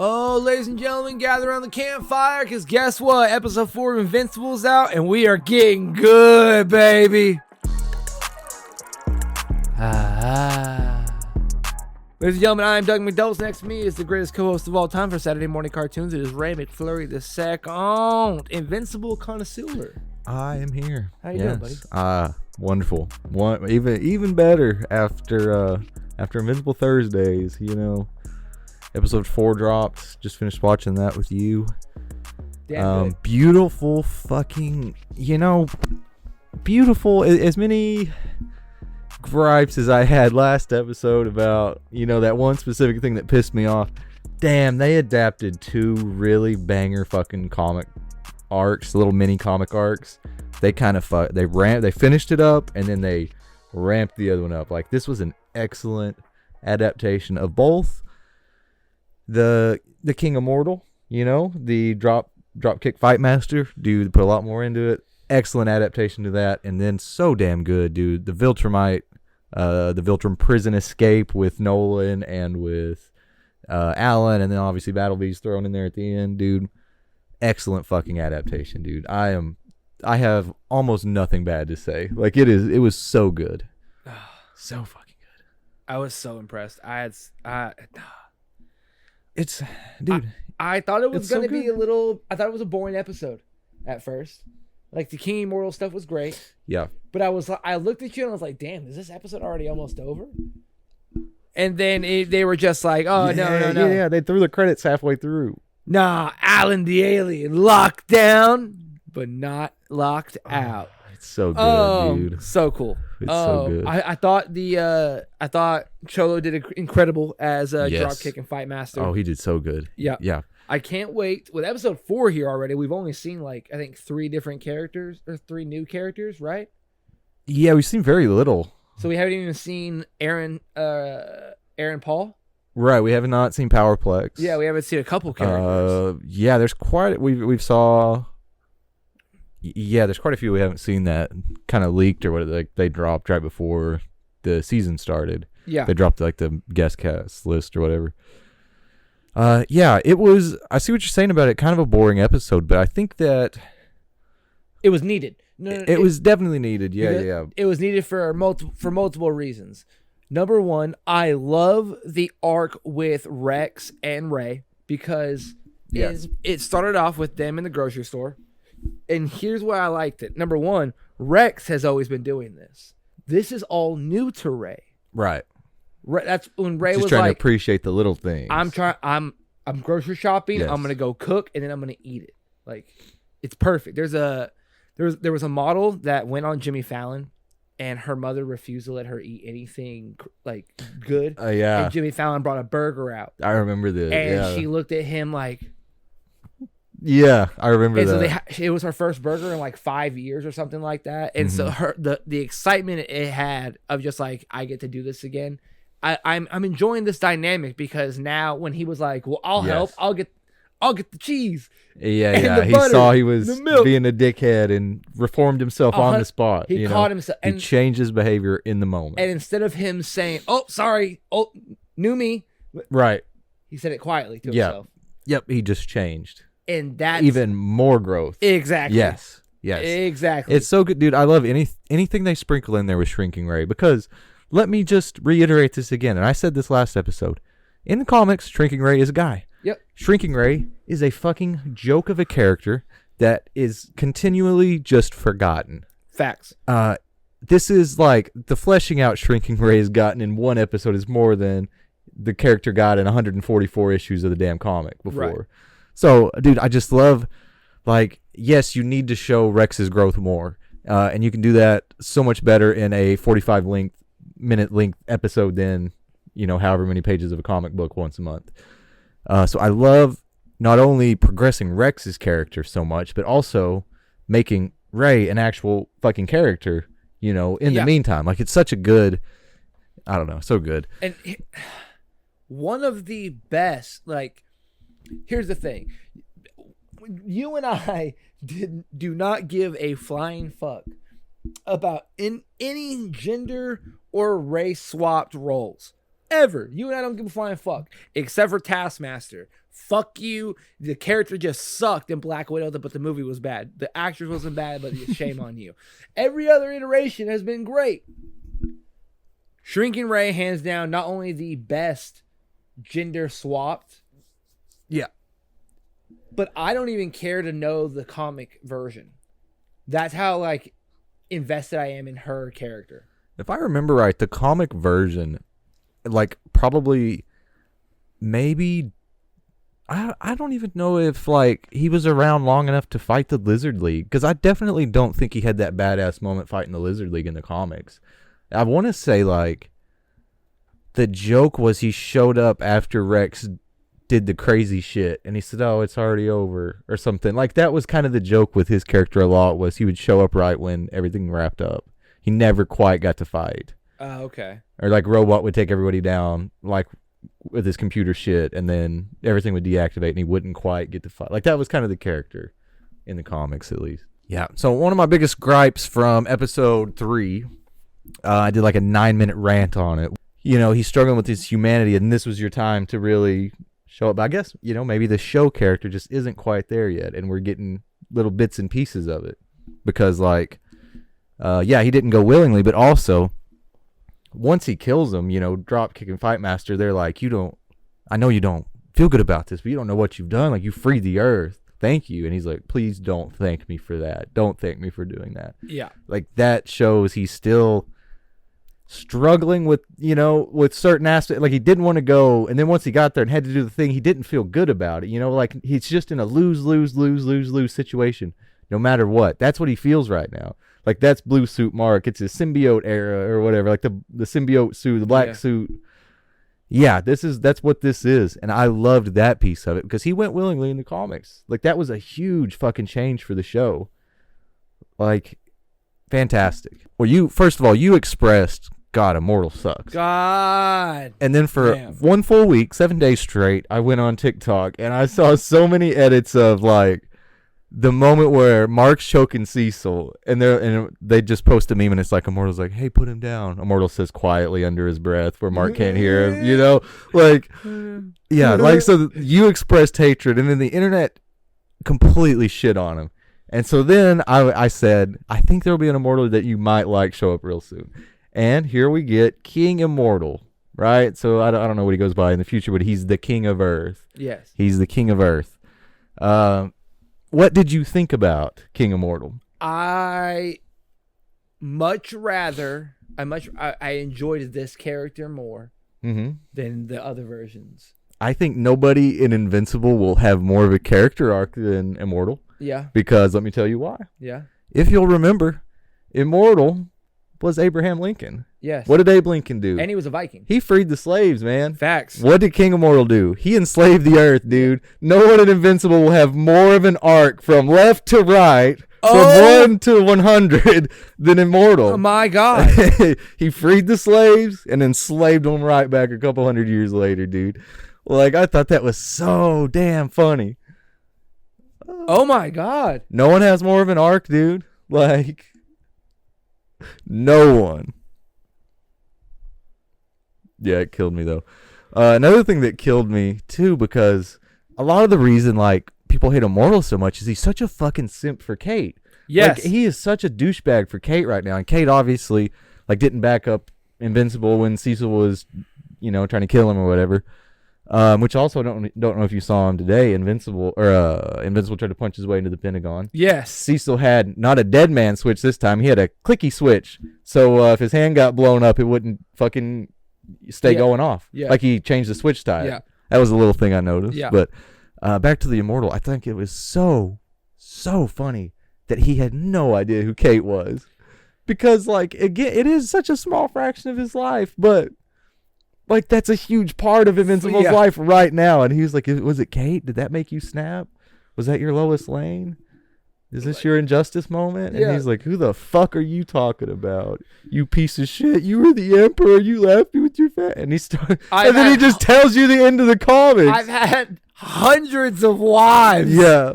Oh, ladies and gentlemen, gather around the campfire, because guess what? Episode 4 of Invincible's out, and we are getting good, baby. Ladies and gentlemen, I am Doug McDowell. Next to me is the greatest co-host of all time for Saturday morning cartoons. It is Ray McFlurry II, Invincible connoisseur. I am here. How you doing, buddy? Wonderful. Even better after Invincible Thursdays. You know, episode 4 dropped. Just finished watching that with you. Damn good. Beautiful fucking. Beautiful. As many gripes as I had last episode about that one specific thing that pissed me off. Damn, they adapted 2 really banger fucking comic arcs, little mini comic arcs. They kind of they finished it up and then they ramped the other one up. Like, this was an excellent adaptation of both the King Immortal, the drop kick fight master. Dude, put a lot more into it. Excellent adaptation to that. And then so damn good, dude, the Viltrumite, the Viltrum prison escape with Nolan and with Alan, and then obviously Battlebeast thrown in there at the end, dude. Excellent fucking adaptation, dude. I have almost nothing bad to say. Like, it was so good. So fucking good. I was so impressed. I thought it was going to be I thought it was a boring episode at first. Like, the King Immortal stuff was great. Yeah. But I looked at you and I was like, damn, is this episode already almost over? And then they were just like, oh, no. Yeah, they threw the credits halfway through. Nah, Alan the alien locked down, but not locked out. It's so good, dude. So cool. It's so good. I thought Cholo did incredible as a dropkick and fight master. Oh, he did so good. Yeah. I can't wait. With episode 4 here already, we've only seen I think 3 different characters or 3 new characters, right? Yeah, we've seen very little. So we haven't even seen Aaron Paul. Right, we have not seen Powerplex. Yeah, we haven't seen a couple characters. Yeah, there's quite we've saw. Yeah, there's quite a few we haven't seen that kind of leaked or what they dropped right before the season started. Yeah, they dropped the guest cast list or whatever. Yeah, it was. I see what you're saying about it. Kind of a boring episode, but I think that it was needed. It was definitely needed. Yeah. It was needed for multiple reasons. Number one, I love the arc with Rex and Ray because it started off with them in the grocery store. And here's why I liked it. Number one, Rex has always been doing this. This is all new to Ray. Right. That's when Ray just was trying like, to appreciate the little things. I'm grocery shopping. Yes. I'm going to go cook and then I'm going to eat it. Like, it's perfect. There was a model that went on Jimmy Fallon, and her mother refused to let her eat anything good. Yeah. And Jimmy Fallon brought a burger out. I remember this. And she looked at him like. Yeah, I remember and that. So it was her first burger in 5 years or something like that. And so the excitement it had of just like, I get to do this again. I'm enjoying this dynamic because now when he was like, well, I'll help. I'll get the cheese. Yeah. He saw he was being a dickhead and reformed himself on the spot. He caught himself. He changed his behavior in the moment. And instead of him saying, oh, sorry, oh, new me. Right. He said it quietly to himself. Yep, he just changed. And that's even more growth. Exactly. Yes. Exactly. It's so good, dude. I love anything they sprinkle in there with Shrinking Ray, because let me just reiterate this again, and I said this last episode. In the comics, Shrinking Ray is a guy. Yep. Shrinking Ray is a fucking joke of a character that is continually just forgotten. Facts. This is like the fleshing out Shrinking Ray has gotten in one episode is more than the character got in 144 issues of the damn comic before. Right. So, dude, I just love, yes, you need to show Rex's growth more, and you can do that so much better in a 45-minute length episode than, however many pages of a comic book once a month. So I love not only progressing Rex's character so much, but also making Ray an actual fucking character, in the meantime. Like, it's such a good, I don't know, so good. And one of the best, here's the thing. You and I do not give a flying fuck about in any gender or race swapped roles. Ever. You and I don't give a flying fuck. Except for Taskmaster. Fuck you. The character just sucked in Black Widow, but the movie was bad. The actress wasn't bad, but shame on you. Every other iteration has been great. Shrinking Ray, hands down, not only the best gender swapped. Yeah. But I don't even care to know the comic version. That's how, like, invested I am in her character. If I remember right, the comic version, like, probably, maybe, I don't even know if, like, he was around long enough to fight the Lizard League, because I definitely don't think he had that badass moment fighting the Lizard League in the comics. I want to say, like, the joke was he showed up after Rex did the crazy shit, and he said, oh, it's already over, or something. Like, that was kind of the joke with his character a lot, was he would show up right when everything wrapped up. He never quite got to fight. Okay. Or, like, Robot would take everybody down, like, with his computer shit, and then everything would deactivate, and he wouldn't quite get to fight. Like, that was kind of the character in the comics, at least. Yeah, so one of my biggest gripes from episode 3, I did, like, a 9-minute rant on it. You know, he's struggling with his humanity, and this was your time to really show up. But I guess, you know, maybe the show character just isn't quite there yet, and we're getting little bits and pieces of it. Because, like, yeah, he didn't go willingly, but also, once he kills him, you know, Dropkick and Fight Master, they're like, I know you don't feel good about this, but you don't know what you've done. Like, you freed the Earth. Thank you. And he's like, please don't thank me for that. Don't thank me for doing that. Yeah. Like, that shows he's still struggling with, you know, with certain aspects. Like, he didn't want to go, and then once he got there and had to do the thing, he didn't feel good about it. You know, like, he's just in a lose situation, no matter what. That's what he feels right now. Like, that's Blue Suit Mark. It's his symbiote era or whatever. Like, the symbiote suit, the black suit. Yeah, that's what this is. And I loved that piece of it because he went willingly in the comics. Like, that was a huge fucking change for the show. Like, fantastic. Well, first of all, you expressed, God, Immortal sucks. God. And then for one full week, 7 days straight, I went on TikTok and I saw so many edits of, like, the moment where Mark's choking Cecil, and they just post a meme, and it's like, Immortal's like, hey, put him down. Immortal says quietly under his breath where Mark can't hear him, you know? Like, yeah, like, so you expressed hatred, and then the internet completely shit on him. And so then I said, I think there'll be an Immortal that you might like show up real soon. And here we get King Immortal, right? So I don't know what he goes by in the future, but he's the King of Earth. Yes. He's the King of Earth. What did you think about King Immortal? I enjoyed this character more than the other versions. I think nobody in Invincible will have more of a character arc than Immortal. Yeah. Because let me tell you why. Yeah. If you'll remember, Immortal was Abraham Lincoln. Yes. What did Abe Lincoln do? And he was a Viking. He freed the slaves, man. Facts. What did King Immortal do? He enslaved the Earth, dude. No one in Invincible will have more of an arc from left to right, from 1 to 100 than Immortal. Oh, my God. He freed the slaves and enslaved them right back a couple hundred years later, dude. Like, I thought that was so damn funny. Oh, my God. No one has more of an arc, dude. Like, no one. Yeah, it killed me, though. Another thing that killed me, too, because a lot of the reason, like, people hate Immortal so much is he's such a fucking simp for Kate. Yes. Like, he is such a douchebag for Kate right now. And Kate, obviously, like, didn't back up Invincible when Cecil was, you know, trying to kill him or whatever. Which also, don't know if you saw him today. Invincible tried to punch his way into the Pentagon. Yes. Cecil had not a dead man switch this time. He had a clicky switch. So if his hand got blown up, it wouldn't fucking stay going off. Yeah. Like, he changed the switch type. Yeah. That was a little thing I noticed. Yeah. But back to the Immortal, I think it was so funny that he had no idea who Kate was. Because, like, again, it is such a small fraction of his life, but, like, that's a huge part of Invincible's life right now. And he was like, was it Kate? Did that make you snap? Was that your Lois Lane? Is this your Injustice moment? And he's like, who the fuck are you talking about? You piece of shit. You were the Emperor. You left me with your And he started, and then he just tells you the end of the comics. I've had hundreds of wives. Yeah.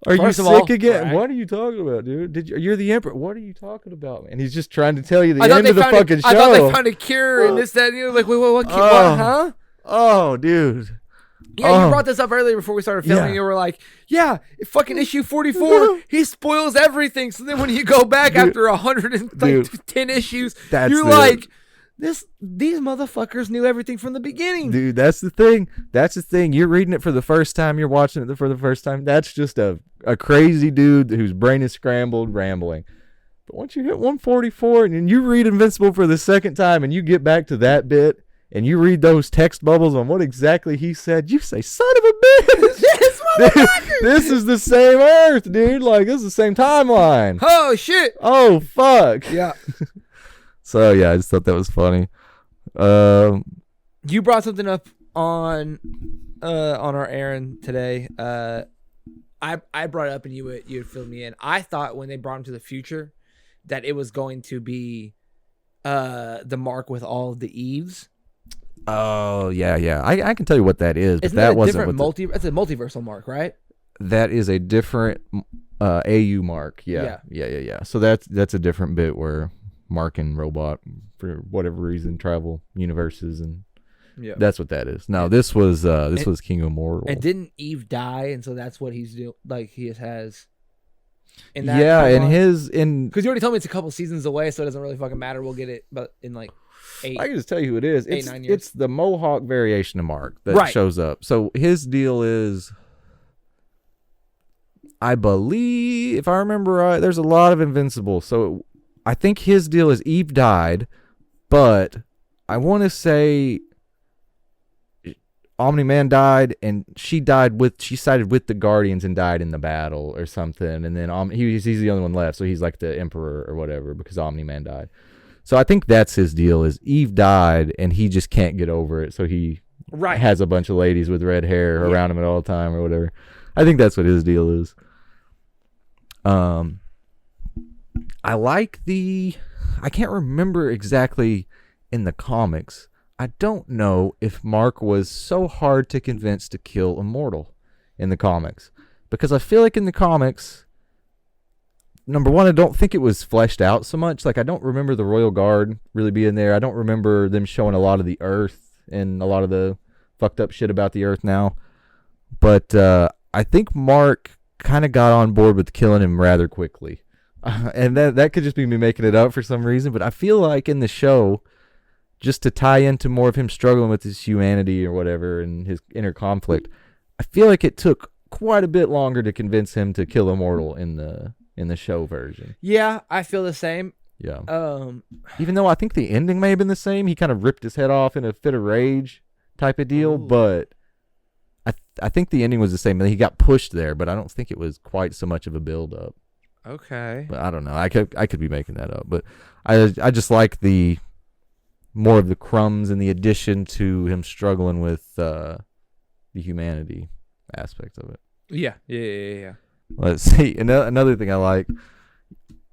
Are First you of all, sick again? right. What are you talking about, dude? You're the emperor. What are you talking about? And he's just trying to tell you the I thought end they of the found fucking show. I thought they found a cure and this, that, and you're like, wait, what, what, huh? Oh, dude. Yeah, you brought this up earlier before we started filming. Yeah. You were like, yeah, fucking issue 44, he spoils everything. So then when you go back after 110 issues, you're like, these motherfuckers knew everything from the beginning. Dude, that's the thing. You're reading it for the first time. You're watching it for the first time. That's just a crazy dude whose brain is scrambled, rambling. But once you hit 144 and you read Invincible for the second time and you get back to that bit, and you read those text bubbles on what exactly he said, you say, son of a bitch. This is the same Earth, dude. Like, this is the same timeline. Oh, shit. Oh, fuck. Yeah. So, yeah, I just thought that was funny. You brought something up on our errand today. I brought it up and you would fill me in. I thought when they brought him to the future that it was going to be the mark with all of the Eves. Oh, yeah. I can tell you what that is. Isn't but that a wasn't different what it's a multiversal mark, right? that is a different AU mark. Yeah. So that's a different bit where Mark and Robot, for whatever reason, travel universes, and that's what that is. No, this was King Immortal. And didn't Eve die, and so that's what he's doing. Like he has. In that because you already told me it's a couple seasons away, so it doesn't really fucking matter. We'll get it, but in like 8. I can just tell you who it is. 9 years. It's the Mohawk variation of Mark that shows up. So his deal is, I believe, if I remember right, there's a lot of Invincible. So I think his deal is Eve died, but I want to say Omni-Man died, and she sided with the Guardians and died in the battle or something. And then he's the only one left, so he's like the Emperor or whatever because Omni-Man died. So I think that's his deal, is Eve died and he just can't get over it, so he has a bunch of ladies with red hair around him at all time or whatever. I think that's what his deal is. I like I can't remember exactly in the comics. I don't know if Mark was so hard to convince to kill Immortal in the comics, because I feel like in the comics, number one, I don't think it was fleshed out so much. Like, I don't remember the Royal Guard really being there. I don't remember them showing a lot of the Earth and a lot of the fucked up shit about the Earth now. But I think Mark kind of got on board with killing him rather quickly. And that could just be me making it up for some reason. But I feel like in the show, just to tie into more of him struggling with his humanity or whatever and his inner conflict, I feel like it took quite a bit longer to convince him to kill Immortal in the show version. Yeah, I feel the same. Yeah. Even though I think the ending may have been the same, he kind of ripped his head off in a fit of rage type of deal. Ooh. But I think the ending was the same. He got pushed there, but I don't think it was quite so much of a build up. Okay. But I don't know. I could be making that up, but I just like the more of the crumbs and the addition to him struggling with the humanity aspect of it. Yeah. Let's see. Another thing I like,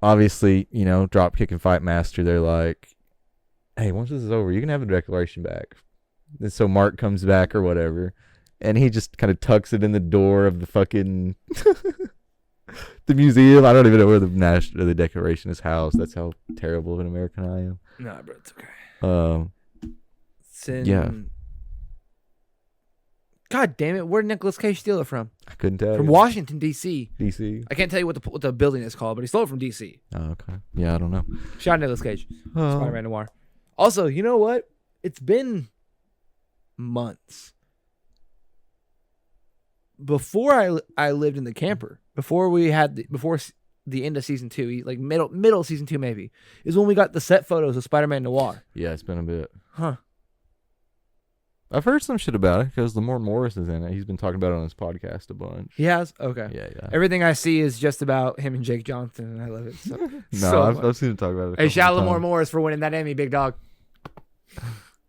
obviously, Dropkick and Fight Master, they're like, hey, once this is over, you can have the declaration back. And so Mark comes back or whatever, and he just kind of tucks it in the door of the fucking the museum. I don't even know where the Declaration is housed. That's how terrible of an American I am. Nah, bro, it's okay. Yeah. God damn it! Where did Nicolas Cage steal it from? I couldn't tell. From Washington D.C. D.C. I can't tell you what the building is called, but he stole it from D.C. Oh, okay. Yeah, I don't know. Shout out Nicolas Cage. Spider-Man Noir. Also, you know what? It's been months. Before I lived in the camper, before the end of season 2, like middle of season 2 maybe, is when we got the set photos of Spider-Man Noir. Yeah, it's been a bit. Huh. I've heard some shit about it because Lamar Morris is in it. He's been talking about it on his podcast a bunch. He has? Okay. Yeah. Everything I see is just about him and Jake Johnson, and I love it. So, I've seen him talk about it. Hey, shout out Lamar Morris for winning that Emmy, big dog.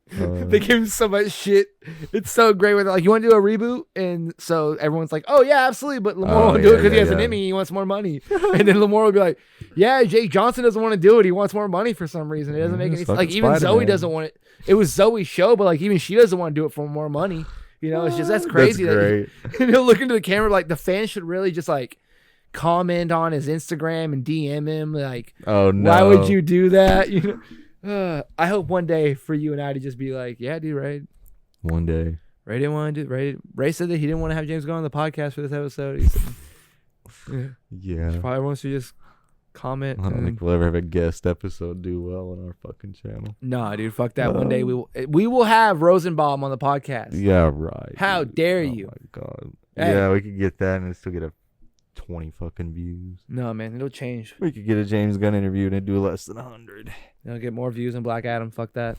They give him so much shit. It's so great with like, you want to do a reboot, and so everyone's like, oh yeah, absolutely, but Lamar won't do it because he has an Emmy. He wants more money, and then Lamar will be like, yeah, Jake Johnson doesn't want to do it. He wants more money for some reason. It doesn't make any sense. Like even Zoe doesn't want it. It was Zoe's show, but like even she doesn't want to do it for more money. It's just that's crazy. That's great. And he'll look into the camera like the fans should really just like comment on his Instagram and DM him like, oh no, why would you do that? You know, I hope one day for you and I to just be like, yeah, dude, right? One day. Ray didn't want to do. Ray said that he didn't want to have James go on the podcast for this episode. He said, yeah. He probably wants to just comment. I don't think we'll ever have a guest episode do well on our fucking channel. Nah, dude, fuck that. One day we will have Rosenbaum on the podcast. Yeah, right. How dude. dare Oh you? my god. Hey. Yeah, we could get that and still get 20 fucking views. No, man, it'll change. We could get a James Gunn interview and it'd do less than 100. It'll get more views than Black Adam. Fuck that.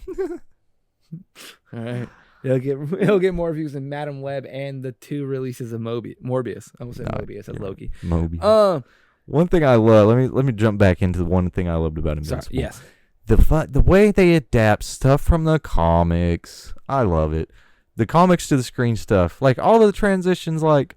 All right. It'll get more views than Madam Web and the 2 releases of Morbius. I almost said Mobius. That's Loki. Mobius. One thing I love. Let me jump back into the one thing I loved about Invincible. Yes. The way they adapt stuff from the comics. I love it. The comics to the screen stuff. Like all of the transitions. Like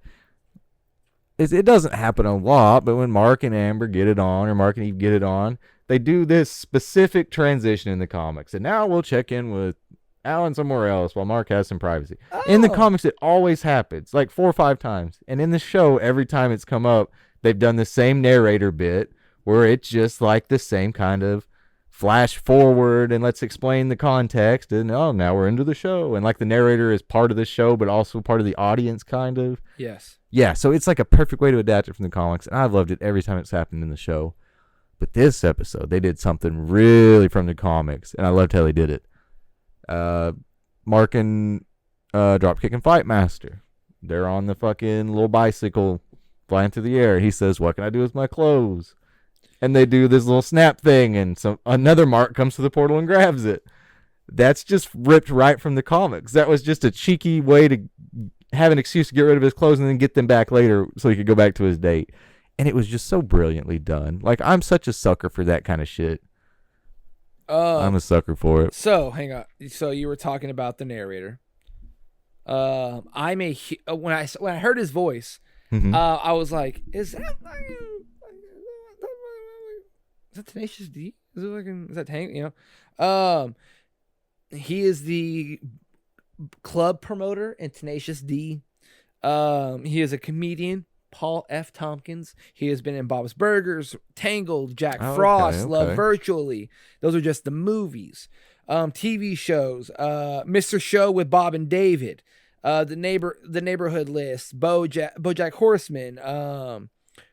it doesn't happen a lot, but when Mark and Amber get it on, or Mark and Eve get it on, they do this specific transition in the comics. And now we'll check in with Alan somewhere else while Mark has some privacy. Oh. In the comics, it always happens, like 4 or 5 times. And in the show, every time it's come up, they've done the same narrator bit where it's just like the same kind of flash forward and let's explain the context. And now we're into the show. And like the narrator is part of the show, but also part of the audience, kind of. Yes. Yeah, so it's like a perfect way to adapt it from the comics. And I've loved it every time it's happened in the show. But this episode, they did something really from the comics. And I loved how they did it. Mark and Dropkick and Fight Master, they're on the fucking little bicycle flying through the air. He says, what can I do with my clothes? And they do this little snap thing, and another Mark comes to the portal and grabs it. That's just ripped right from the comics. That was just a cheeky way to have an excuse to get rid of his clothes and then get them back later so he could go back to his date. And it was just so brilliantly done. Like, I'm such a sucker for that kind of shit. I'm a sucker for it. So hang on. So you were talking about the narrator. When I heard his voice, I was like, "Is that Tenacious D? Is that Tank? You know, he is the club promoter in Tenacious D. He is a comedian. Paul F. Tompkins. He has been in Bob's Burgers, Tangled, Jack Frost, Love Virtually. Those are just the movies. TV shows. Mr. Show with Bob and David. The Neighborhood List. BoJack Horseman.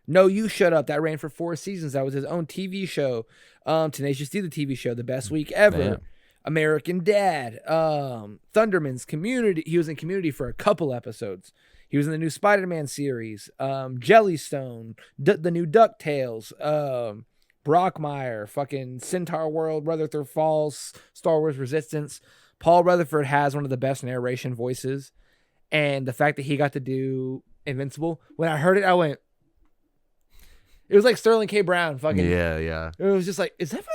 No, You Shut Up. That ran for 4 seasons. That was his own TV show. Tenacious D, the TV show, The Best Week Ever. Man. American Dad. Thunderman's Community. He was in Community for a couple episodes. He was in the new Spider-Man series, Jellystone, the new DuckTales, Brockmire, fucking Centaur World, Rutherford Falls, Star Wars Resistance. Paul Rutherford has one of the best narration voices, and the fact that he got to do Invincible, when I heard it, I went, it was like Sterling K. Brown, fucking. Yeah. It was just like, is that fucking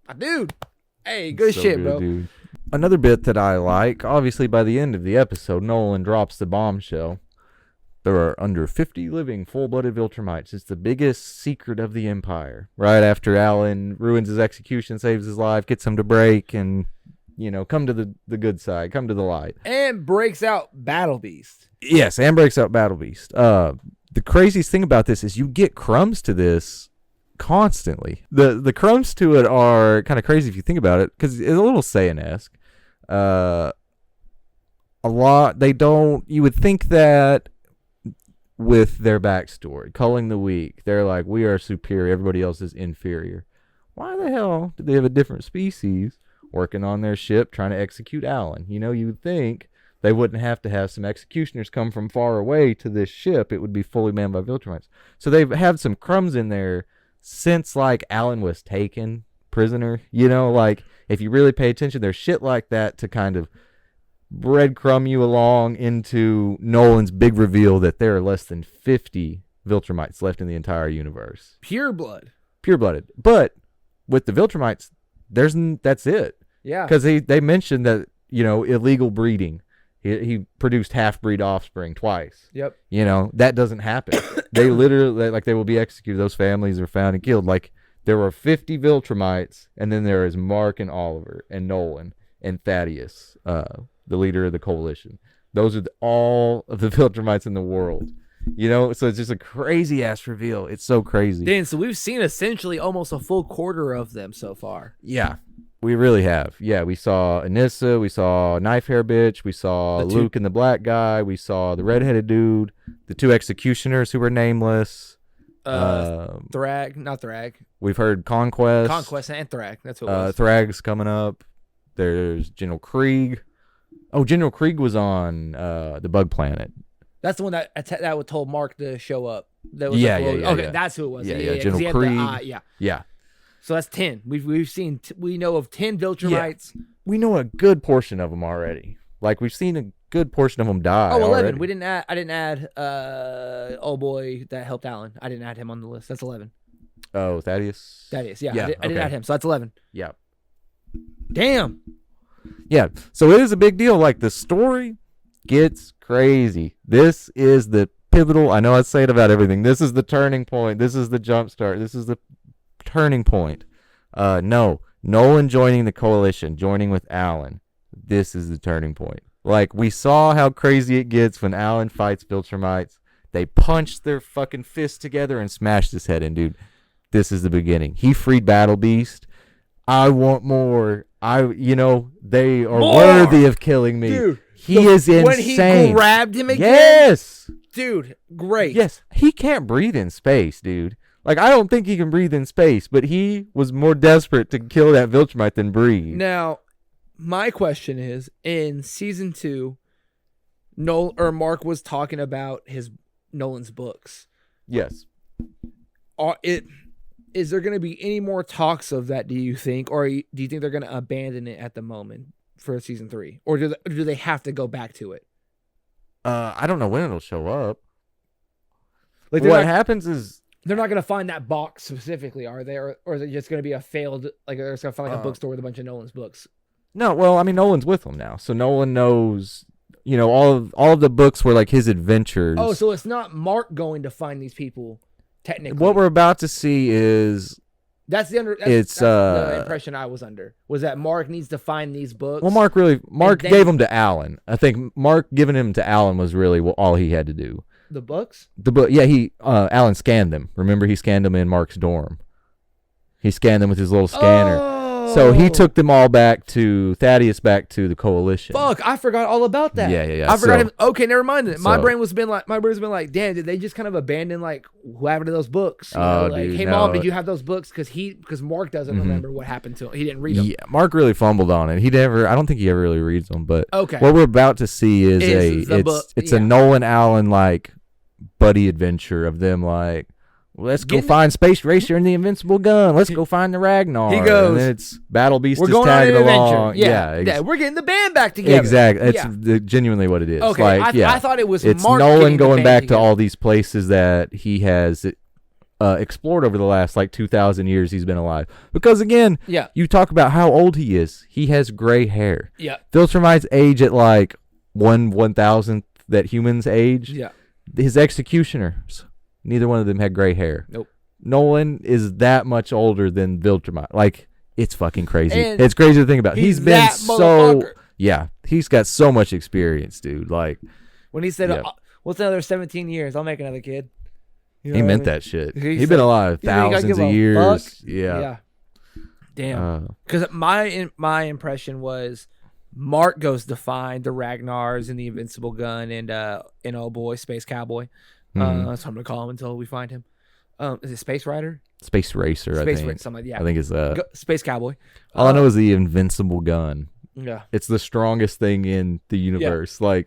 my dude? Hey, good so shit, good, bro. Dude. Another bit that I like, obviously by the end of the episode, Nolan drops the bombshell. There are under 50 living full-blooded Viltrumites. It's the biggest secret of the Empire. Right after Alan ruins his execution, saves his life, gets him to break, and, come to the good side, come to the light. And breaks out Battle Beast. Yes, and breaks out Battle Beast. The craziest thing about this is you get crumbs to this constantly. The crumbs to it are kind of crazy if you think about it, because it's a little Saiyan-esque. A lot, you would think that with their backstory, Culling the Weak, they're like, we are superior, everybody else is inferior. Why the hell did they have a different species working on their ship trying to execute Alan? You would think they wouldn't have to have some executioners come from far away to this ship. It would be fully manned by Viltrumites. So they've had some crumbs in there since, like, Alan was taken prisoner. Like, if you really pay attention, there's shit like that to kind of breadcrumb you along into Nolan's big reveal that there are less than 50 Viltrumites left in the entire universe. Pure-blooded. But with the Viltrumites, that's it. Yeah. Because they mentioned that, illegal breeding. He produced half-breed offspring twice. Yep. That doesn't happen. They literally, they will be executed. Those families are found and killed. Like, there were 50 Viltrumites, and then there is Mark and Oliver and Nolan and Thaddeus, the leader of the coalition. Those are all of the Viltrumites in the world. You know, so it's just a crazy ass reveal. It's so crazy. Dan, so we've seen essentially almost a full quarter of them so far. Yeah, we really have. Yeah, we saw Anissa, we saw Knife Hair Bitch, we saw Luke and the black guy, we saw the redheaded dude, the 2 executioners who were nameless. Thrag, not Thrag. We've heard Conquest. Conquest and Thrag. That's what it was. Thrag's coming up. There's General Krieg. Oh, General Krieg was on the Bug Planet. That's the one that told Mark to show up. That was yeah. Okay, that's who it was. Yeah. General Krieg. Yeah. So that's 10. We know of 10 Viltrumites. Yeah. We know a good portion of them already. Like we've seen a good portion of them die. 11. Already. I didn't add old boy that helped Alan. I didn't add him on the list. That's 11. Oh, Thaddeus. Yeah. I didn't add him. So that's 11. Yeah. Damn. Yeah. So it is a big deal. Like the story gets crazy. This is the pivotal. I know I say it about everything. This is the turning point. This is the jump start. This is the turning point. No, Nolan joining the coalition, joining with Alan. This is the turning point. Like we saw how crazy it gets when Alan fights Viltrumites. They punched their fucking fists together and smashed his head in, dude. This is the beginning. He freed Battle Beast. I want more. They are worthy of killing me. Dude, he is insane. When he grabbed him again? Yes. Dude, great. Yes. He can't breathe in space, dude. Like, I don't think he can breathe in space, but he was more desperate to kill that Viltrumite than breathe. Now, my question is, in season 2, Mark was talking about Nolan's books. Yes. Is there going to be any more talks of that, do you think? Or do you think they're going to abandon it at the moment for season 3? Or do they have to go back to it? I don't know when it'll show up. Like what happens is... They're not going to find that box specifically, are they? Or is it just going to be a failed... Like, they're just going to find a bookstore with a bunch of Nolan's books? No, well, I mean, Nolan's with them now. So Nolan knows... all of the books were like his adventures. Oh, so it's not Mark going to find these people... Technically, what we're about to see is that's the impression I was under, was that Mark needs to find these books. Well, Mark gave them to Alan. I think Mark giving him to Alan was really all he had to do. The books? The book, yeah. Alan scanned them. Remember, he scanned them in Mark's dorm. He scanned them with his little scanner. Oh. So he took them all back to Thaddeus, back to the coalition. Fuck, I forgot all about that. Yeah. I forgot him. Okay, never mind. My brain's been like, damn, did they just kind of abandon like who happened to those books? Hey mom, did you have those books? Because Mark doesn't remember what happened to him. He didn't read them. Yeah, Mark really fumbled on it. I don't think he ever really reads them. But okay, what we're about to see is a Nolan Allen like buddy adventure of them like. Let's go find Space Racer and the Invincible Gun. Let's go find the Ragnar. He goes. And then it's Battle Beast we're is going tagging on an along. Adventure. Yeah. We're getting the band back together. Exactly. That's genuinely what it is. Okay. I thought it was it's Mark Nolan going back together. to all these places that he has explored over the last 2,000 years he's been alive. Because again, you talk about how old he is. He has gray hair. Yeah. Viltrumites age at 1,000th that humans age. Yeah. His executioners, neither one of them had gray hair. Nope. Nolan is that much older than Viltrumite. Like, it's fucking crazy. And it's crazy to think about. He's been so... Yeah, he's got so much experience, dude. Like, when he said, what's another 17 years? I'll make another kid. He meant that shit. He's been alive thousands of years. Fuck? Yeah. Damn. Because my impression was Mark goes to find the Ragnars and the Invincible Gun and oh boy, Space Cowboy. That's what I'm going to call him until we find him. Is it Space Rider? Space Racer, I think. Something like, I think it's Space Cowboy. All I know is the Invincible Gun. Yeah. It's the strongest thing in the universe. Yeah.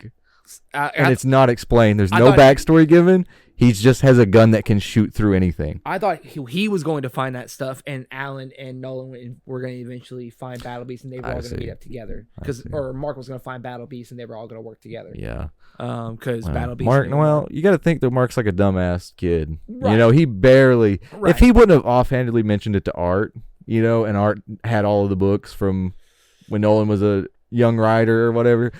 And it's not explained. There's no backstory given. He just has a gun that can shoot through anything. I thought he was going to find that stuff, and Alan and Nolan were going to eventually find Battle Beast, and they were all going to meet up together. Or Mark was going to find Battle Beast, and they were all going to work together. Yeah. Because Battle Beast. You got to think that Mark's like a dumbass kid. Right. He barely. Right. If he wouldn't have offhandedly mentioned it to Art, and Art had all of the books from when Nolan was a young writer or whatever,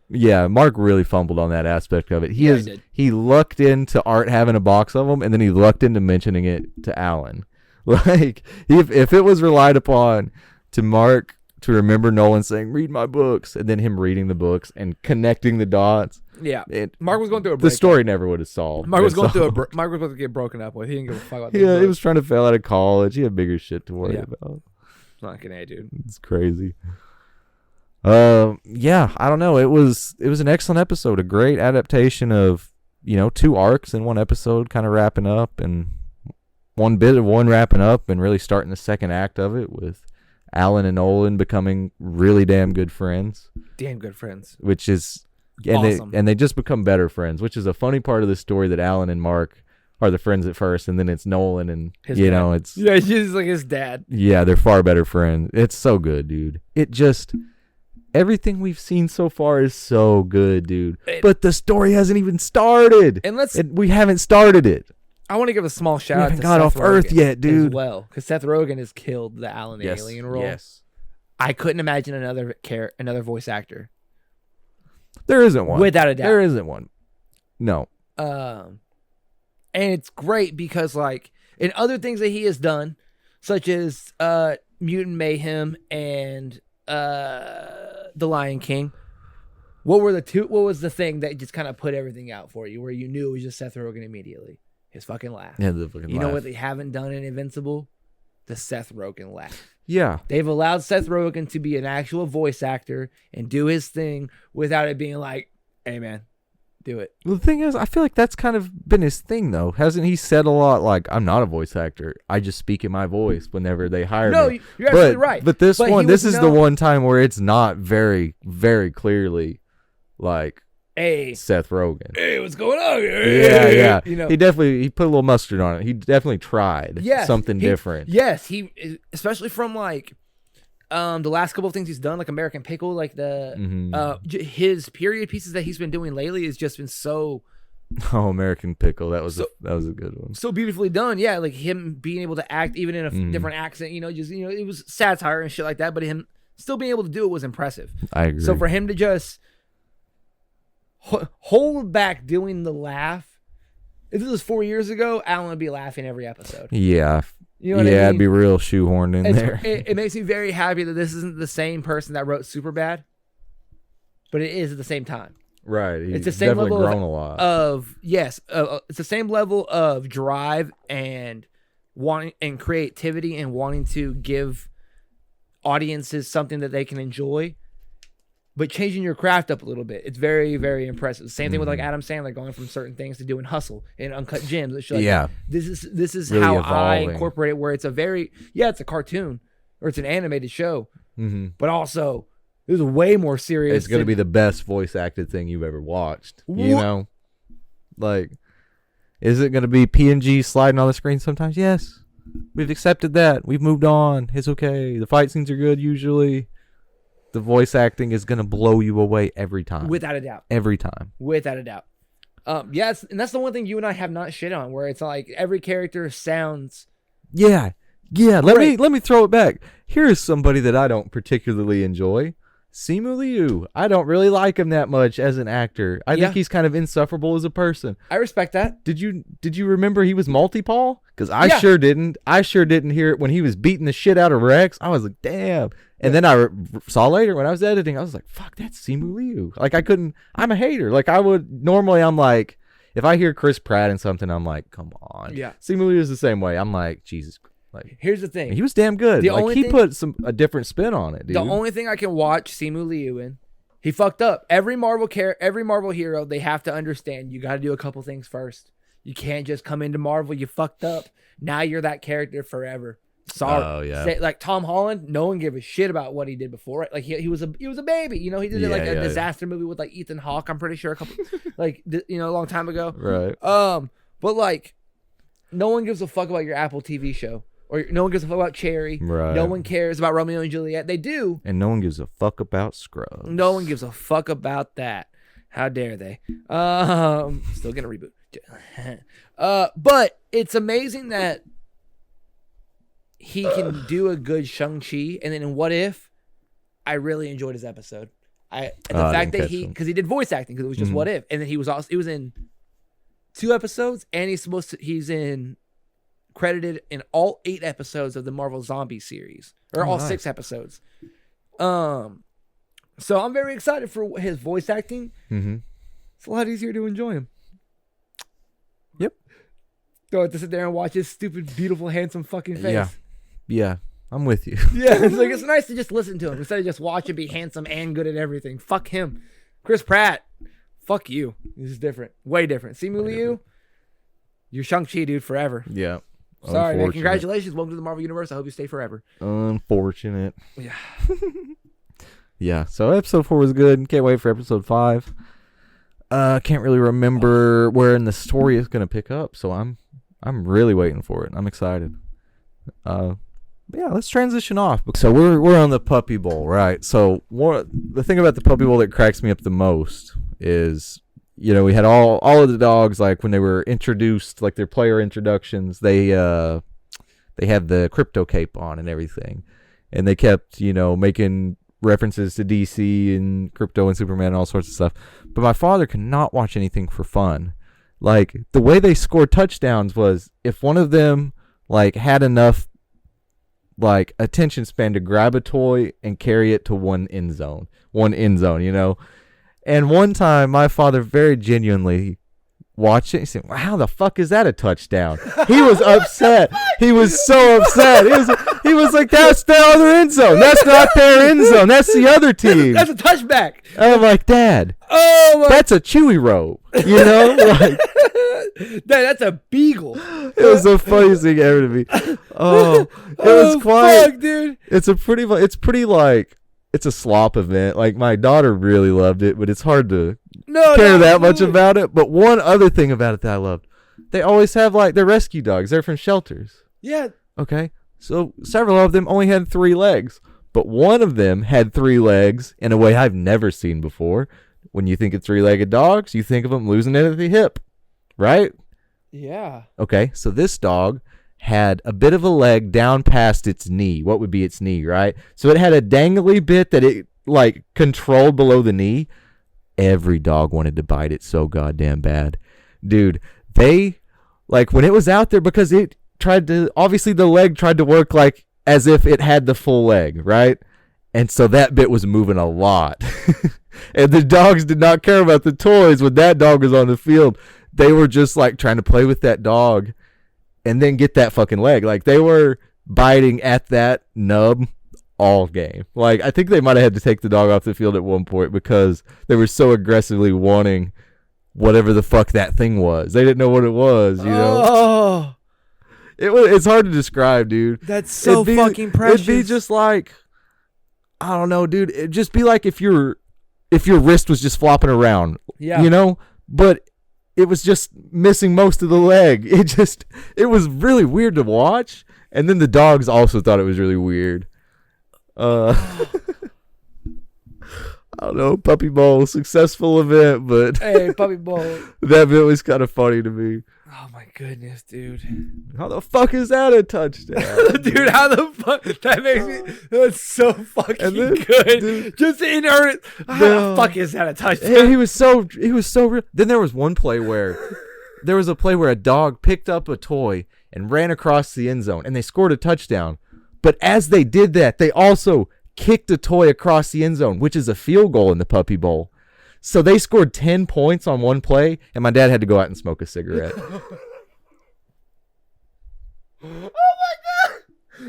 yeah, Mark really fumbled on that aspect of it. He lucked into Art having a box of them, and then he lucked into mentioning it to Alan. If it was relied upon to Mark to remember Nolan saying, read my books, and then him reading the books and connecting the dots, Yeah, Mark was going through a the story never would have solved. Mark was going through Mark was about to get broken up with. He didn't give a fuck about. Yeah, he was trying to fail out of college. He had bigger shit to worry about. Not gonna, dude. It's crazy. Yeah, I don't know. It was an excellent episode, a great adaptation of 2 arcs in one episode, kind of wrapping up, and one bit of one wrapping up, and really starting the second act of it with Alan and Nolan becoming really damn good friends. Damn good friends. Which is awesome. They just become better friends, which is a funny part of the story, that Alan and Mark are the friends at first, and then it's Nolan and his dad. It's he's like his dad. Yeah, they're far better friends. It's so good, dude. It just everything we've seen so far is so good, dude. But the story hasn't even started, and we haven't started it. I want to give a small shout out to got Seth off Rogen Earth yet, dude. As well, because Seth Rogen has killed the Alan the Alien role. Yes, I couldn't imagine another voice actor. There isn't one. Without a doubt, there isn't one. No. And it's great because, like, in other things that he has done, such as Mutant Mayhem and The Lion King, what was the thing that just kind of put everything out for you, where you knew it was just Seth Rogen immediately? His fucking laugh. Yeah, the fucking laugh. You know what they haven't done in Invincible? The Seth Rogen laugh. Yeah. They've allowed Seth Rogen to be an actual voice actor and do his thing without it being like, hey, man, do it. Well, the thing is, I feel like that's kind of been his thing, though. Hasn't he said a lot, like, I'm not a voice actor. I just speak in my voice whenever they hire me. No, you're absolutely right. But this is the one time where it's not very, very clearly, like, hey, Seth Rogen. Hey, what's going on? Yeah. He put a little mustard on it. He definitely tried something different. Yes, he, especially from, like, the last couple of things he's done, like American Pickle, like his period pieces that he's been doing lately has just been so. Oh, American Pickle, that was a good one. So beautifully done, yeah. Like him being able to act even in a different accent, it was satire and shit like that, but him still being able to do it was impressive. I agree. So for him to just hold back doing the laugh, if this was 4 years ago, Alan would be laughing every episode. Yeah. You know what I mean? It'd be real shoehorned in there. It makes me very happy that this isn't the same person that wrote Superbad, but it is at the same time. Right. It's the same level grown a lot. It's the same level of drive and wanting and creativity and wanting to give audiences something that they can enjoy, but changing your craft up a little bit. It's very, very impressive. Same thing with like Adam Sandler going from certain things to doing Hustle and Uncut Gems. Like, this is really how I incorporate it, where it's it's a cartoon or it's an animated show, but also there's a way more serious. It's going to be the best voice acted thing you've ever watched. Like, is it going to be PNG sliding on the screen sometimes? Yes. We've accepted that. We've moved on. It's okay. The fight scenes are good usually. The voice acting is going to blow you away every time. Without a doubt. Every time. Without a doubt. Yes, and that's the one thing you and I have not shit on, where it's like every character sounds. Yeah. Let me throw it back. Here is somebody that I don't particularly enjoy. Simu Liu. I don't really like him that much as an actor. I think he's kind of insufferable as a person. I respect that. Did you remember he was multi-Paul? Because I sure didn't. I sure didn't hear it when he was beating the shit out of Rex. I was like, damn. And then I saw later when I was editing, I was like, fuck, that's Simu Liu. Like, I'm a hater. Like, normally I'm like, if I hear Chris Pratt in something, I'm like, come on. Yeah. Simu Liu is the same way. I'm like, Jesus. Like, here's the thing. He was damn good. He put a different spin on it, dude. The only thing I can watch Simu Liu in, he fucked up. Every Marvel hero, they have to understand you got to do a couple things first. You can't just come into Marvel. You fucked up. Now you're that character forever. Sorry. Oh, yeah. Like Tom Holland, no one gave a shit about what he did before. Like he was a baby. He did a disaster movie with like Ethan Hawke. I'm pretty sure a long time ago. Right. But like, no one gives a fuck about your Apple TV show. Or no one gives a fuck about Cherry. Right. No one cares about Romeo and Juliet. They do. And no one gives a fuck about Scrubs. No one gives a fuck about that. How dare they? Still gonna reboot. But it's amazing that he can do a good Shang-Chi. And then in What If, I really enjoyed his episode. The fact that because he did voice acting, because it was just What If. And then he was in 2 episodes, and he's credited in all 8 episodes of the Marvel Zombie series, or all 6 episodes. So I'm very excited for his voice acting. It's a lot easier to enjoy him. Yep. Don't have to sit there and watch his stupid, beautiful, handsome fucking face. Yeah. I'm with you. Yeah, it's nice to just listen to him instead of just watch him be handsome and good at everything. Fuck him. Chris Pratt. Fuck you. This is different. Way different. Simu Liu, you're Shang-Chi, dude, forever. Yeah. Sorry, man. Congratulations. Welcome to the Marvel Universe. I hope you stay forever. Unfortunate. Yeah. Yeah. So episode 4 was good. Can't wait for episode 5. Can't really remember where in the story is going to pick up. So I'm really waiting for it. I'm excited. Yeah, let's transition off. So we're on the Puppy Bowl, right? So the thing about the Puppy Bowl that cracks me up the most is, we had all of the dogs, like when they were introduced, like their player introductions, they had the crypto cape on and everything, and they kept making references to DC and crypto and Superman and all sorts of stuff. But my father could not watch anything for fun. Like the way they scored touchdowns was if one of them like had enough like attention span to grab a toy and carry it to one end zone, And one time my father very genuinely watched it. He said, "Well, how the fuck is that a touchdown?" He was upset. He was so upset. He was like, "That's the other end zone. That's not their end zone. That's the other team. That's a touchback." And I'm like, "Dad, that's a chewy rope." Like, Dad, that's a beagle. It was the funniest thing ever to me. Oh, it was quite, fuck, dude. It's pretty like, it's a slop event. Like my daughter really loved it, but it's hard to care that much about it. But one other thing about it that I loved, they always have like their rescue dogs. They're from shelters. Yeah. Okay. So several of them only had 3 legs, but one of them had 3 legs in a way I've never seen before. When you think of 3-legged dogs, you think of them losing it at the hip, right? Yeah. Okay, so this dog had a bit of a leg down past its knee. What would be its knee, right? So it had a dangly bit that it like controlled below the knee. Every dog wanted to bite it so goddamn bad. Dude, they like when it was out there, because it tried to, obviously the leg tried to work like as if it had the full leg, right? And so that bit was moving a lot. And the dogs did not care about the toys when that dog was on the field. They were just like trying to play with that dog and then get that fucking leg. Like they were biting at that nub all game. Like I think they might have had to take the dog off the field at one point because they were so aggressively wanting whatever the fuck that thing was. They didn't know what it was, Oh. It's hard to describe, dude. That's so fucking precious. It'd be just like, I don't know, dude. It'd just be like if your wrist was just flopping around, but it was just missing most of the leg. It was really weird to watch. And then the dogs also thought it was really weird. I don't know, Puppy Bowl, successful event, but hey, Puppy Bowl. That bit was kind of funny to me. Oh my goodness, dude. How the fuck is that a touchdown? Dude, how the fuck? That makes me, that's so fucking good. Dude, just in earth. How the fuck is that a touchdown? Hey, he was so real. Then there was one play where a dog picked up a toy and ran across the end zone and they scored a touchdown. But as they did that, they also kicked a toy across the end zone, which is a field goal in the Puppy Bowl. So they scored 10 points on one play, and my dad had to go out and smoke a cigarette. Oh my god!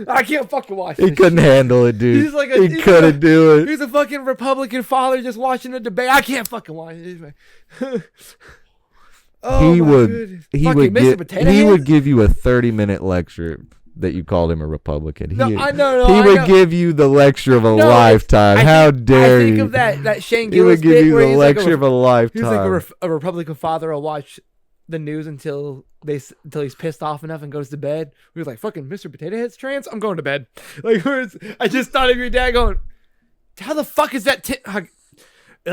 I can't fucking watch He couldn't handle it, dude. He couldn't do it. He's a fucking Republican father just watching the debate. I can't fucking watch it. He would give you a 30-minute lecture that you called him a Republican. He would give you the lecture of a lifetime. How dare you? I think of that Shane He would Gillis give you the lecture of a lifetime. He's like a Republican father will watch the news until he's pissed off enough and goes to bed. He was like, "Fucking Mr. Potato Head's trans. I'm going to bed." Like, I just thought of your dad going, "How the fuck is that?"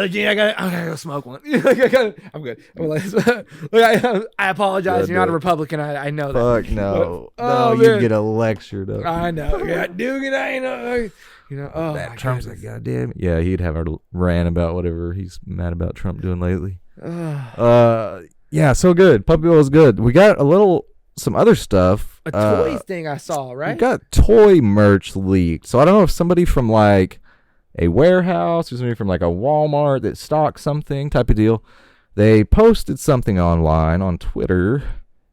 Gene, I gotta go smoke one. I'm good. I apologize. You're not a Republican. I know that. Fuck no. You get a lecture though. I know. That Trump's like, goddamn. Yeah, he'd have a rant about whatever he's mad about Trump doing lately. Yeah, so good. Puppy Bowl was good. We got some other stuff. A toys thing I saw, right? We got toy merch leaked. So I don't know if somebody from like a warehouse or somebody from like a Walmart that stocks something type of deal. they posted something online on Twitter.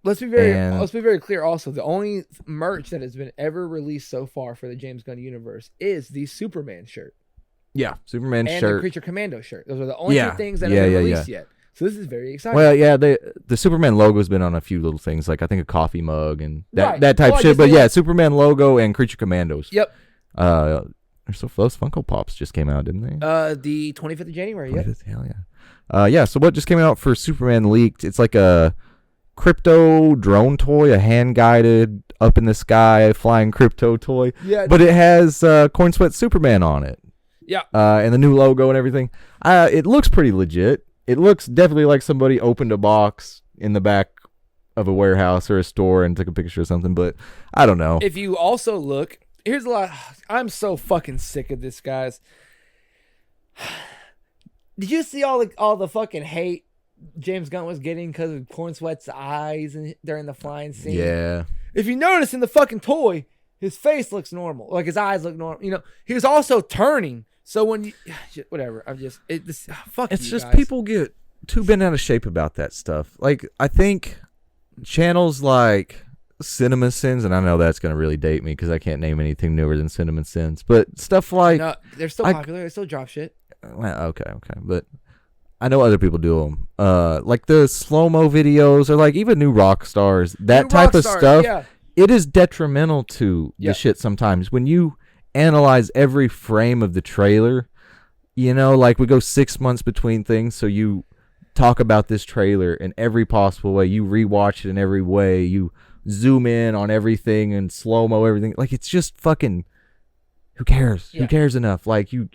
Let's be very clear. Also, the only merch that has been ever released so far for the James Gunn universe is the Superman shirt. Yeah, Superman and shirt the Creature Commando shirt. Those are the only two things that have been released yet. So this is very exciting. Well, yeah, the Superman logo's been on a few little things, like I think a coffee mug and that Right. type Well, I shit. just But think- yeah, Superman logo and Creature Commandos. Yep. So those Funko Pops just came out, didn't they? The 25th of January. Yep. 25th, hell yeah. Yeah. So what just came out for Superman leaked? It's like a crypto drone toy, a hand guided up in the sky flying crypto toy. Yeah. But it has Corn Sweat Superman on it. Yeah. And the new logo and everything. It looks pretty legit. It looks definitely like somebody opened a box in the back of a warehouse or a store and took a picture of something, but I don't know. If you also look, here's a lot. I'm so fucking sick of this, guys. Did you see all the fucking hate James Gunn was getting because of Corn Sweat's eyes during the flying scene? Yeah. If you notice in the fucking toy, his face looks normal. Like his eyes look normal. You know, he was also turning. So when you, whatever, fuck It's you just guys. people get too bent out of shape about that stuff. Like, I think channels like Cinema Sins, and I know that's going to really date me because I can't name anything newer than Cinema Sins, but stuff like... No, they're still popular. They still drop shit. Well, okay, but I know other people do them. Like the slow-mo videos or like even new rock stars, that type of stuff, yeah. it is detrimental to the shit sometimes. When you analyze every frame of the trailer, you know, like we go 6 months between things, so you talk about this trailer in every possible way. You rewatch it in every way. You zoom in on everything and slow-mo everything. Like, it's just fucking, who cares? Yeah. Who cares enough? Like, you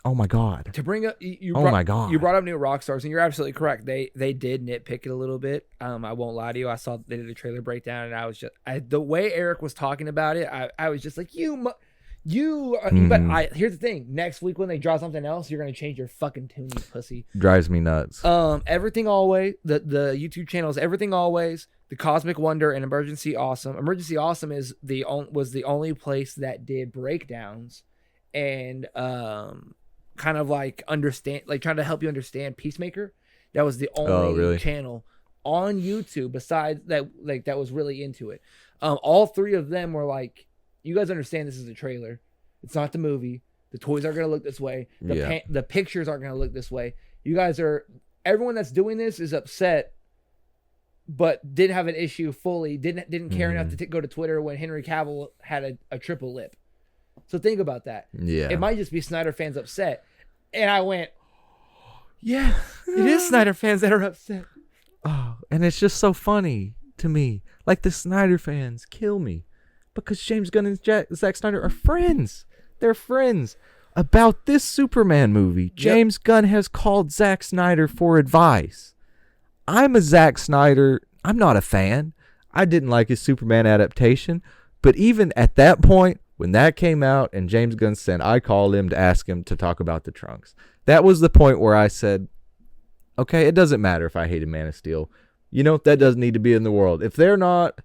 oh my God. To bring up, you my God. You brought up new rock stars, and you're absolutely correct. They did nitpick it a little bit. I won't lie to you. I saw they did a trailer breakdown, and I was just the way Eric was talking about it. I was just like, But here's the thing. Next week when they draw something else, you're gonna change your fucking tune, you pussy. Drives me nuts. Everything Always, the YouTube channels, Everything Always, The Cosmic Wonder, and Emergency Awesome. Emergency Awesome was the only place that did breakdowns and kind of like trying to help you understand Peacemaker. That was the only channel on YouTube besides that that was really into it. All three of them were like, you guys understand this is a trailer. It's not the movie. The toys aren't going to look this way. The pictures aren't going to look this way. You guys everyone that's doing this is upset, but didn't have an issue fully. Didn't care enough to go to Twitter when Henry Cavill had a triple lip. So think about that. Yeah. It might just be Snyder fans upset. And I went, yeah, it is Snyder fans that are upset. Oh, and it's just so funny to me. Like, the Snyder fans kill me because James Gunn and Zack Snyder are friends. They're friends. About this Superman movie, James Gunn has called Zack Snyder for advice. I'm a Zack Snyder. I'm not a fan. I didn't like his Superman adaptation. But even at that point, when that came out and James Gunn said, I called him to ask him to talk about the trunks. That was the point where I said, okay, it doesn't matter if I hated Man of Steel. You know, that doesn't need to be in the world. If they're not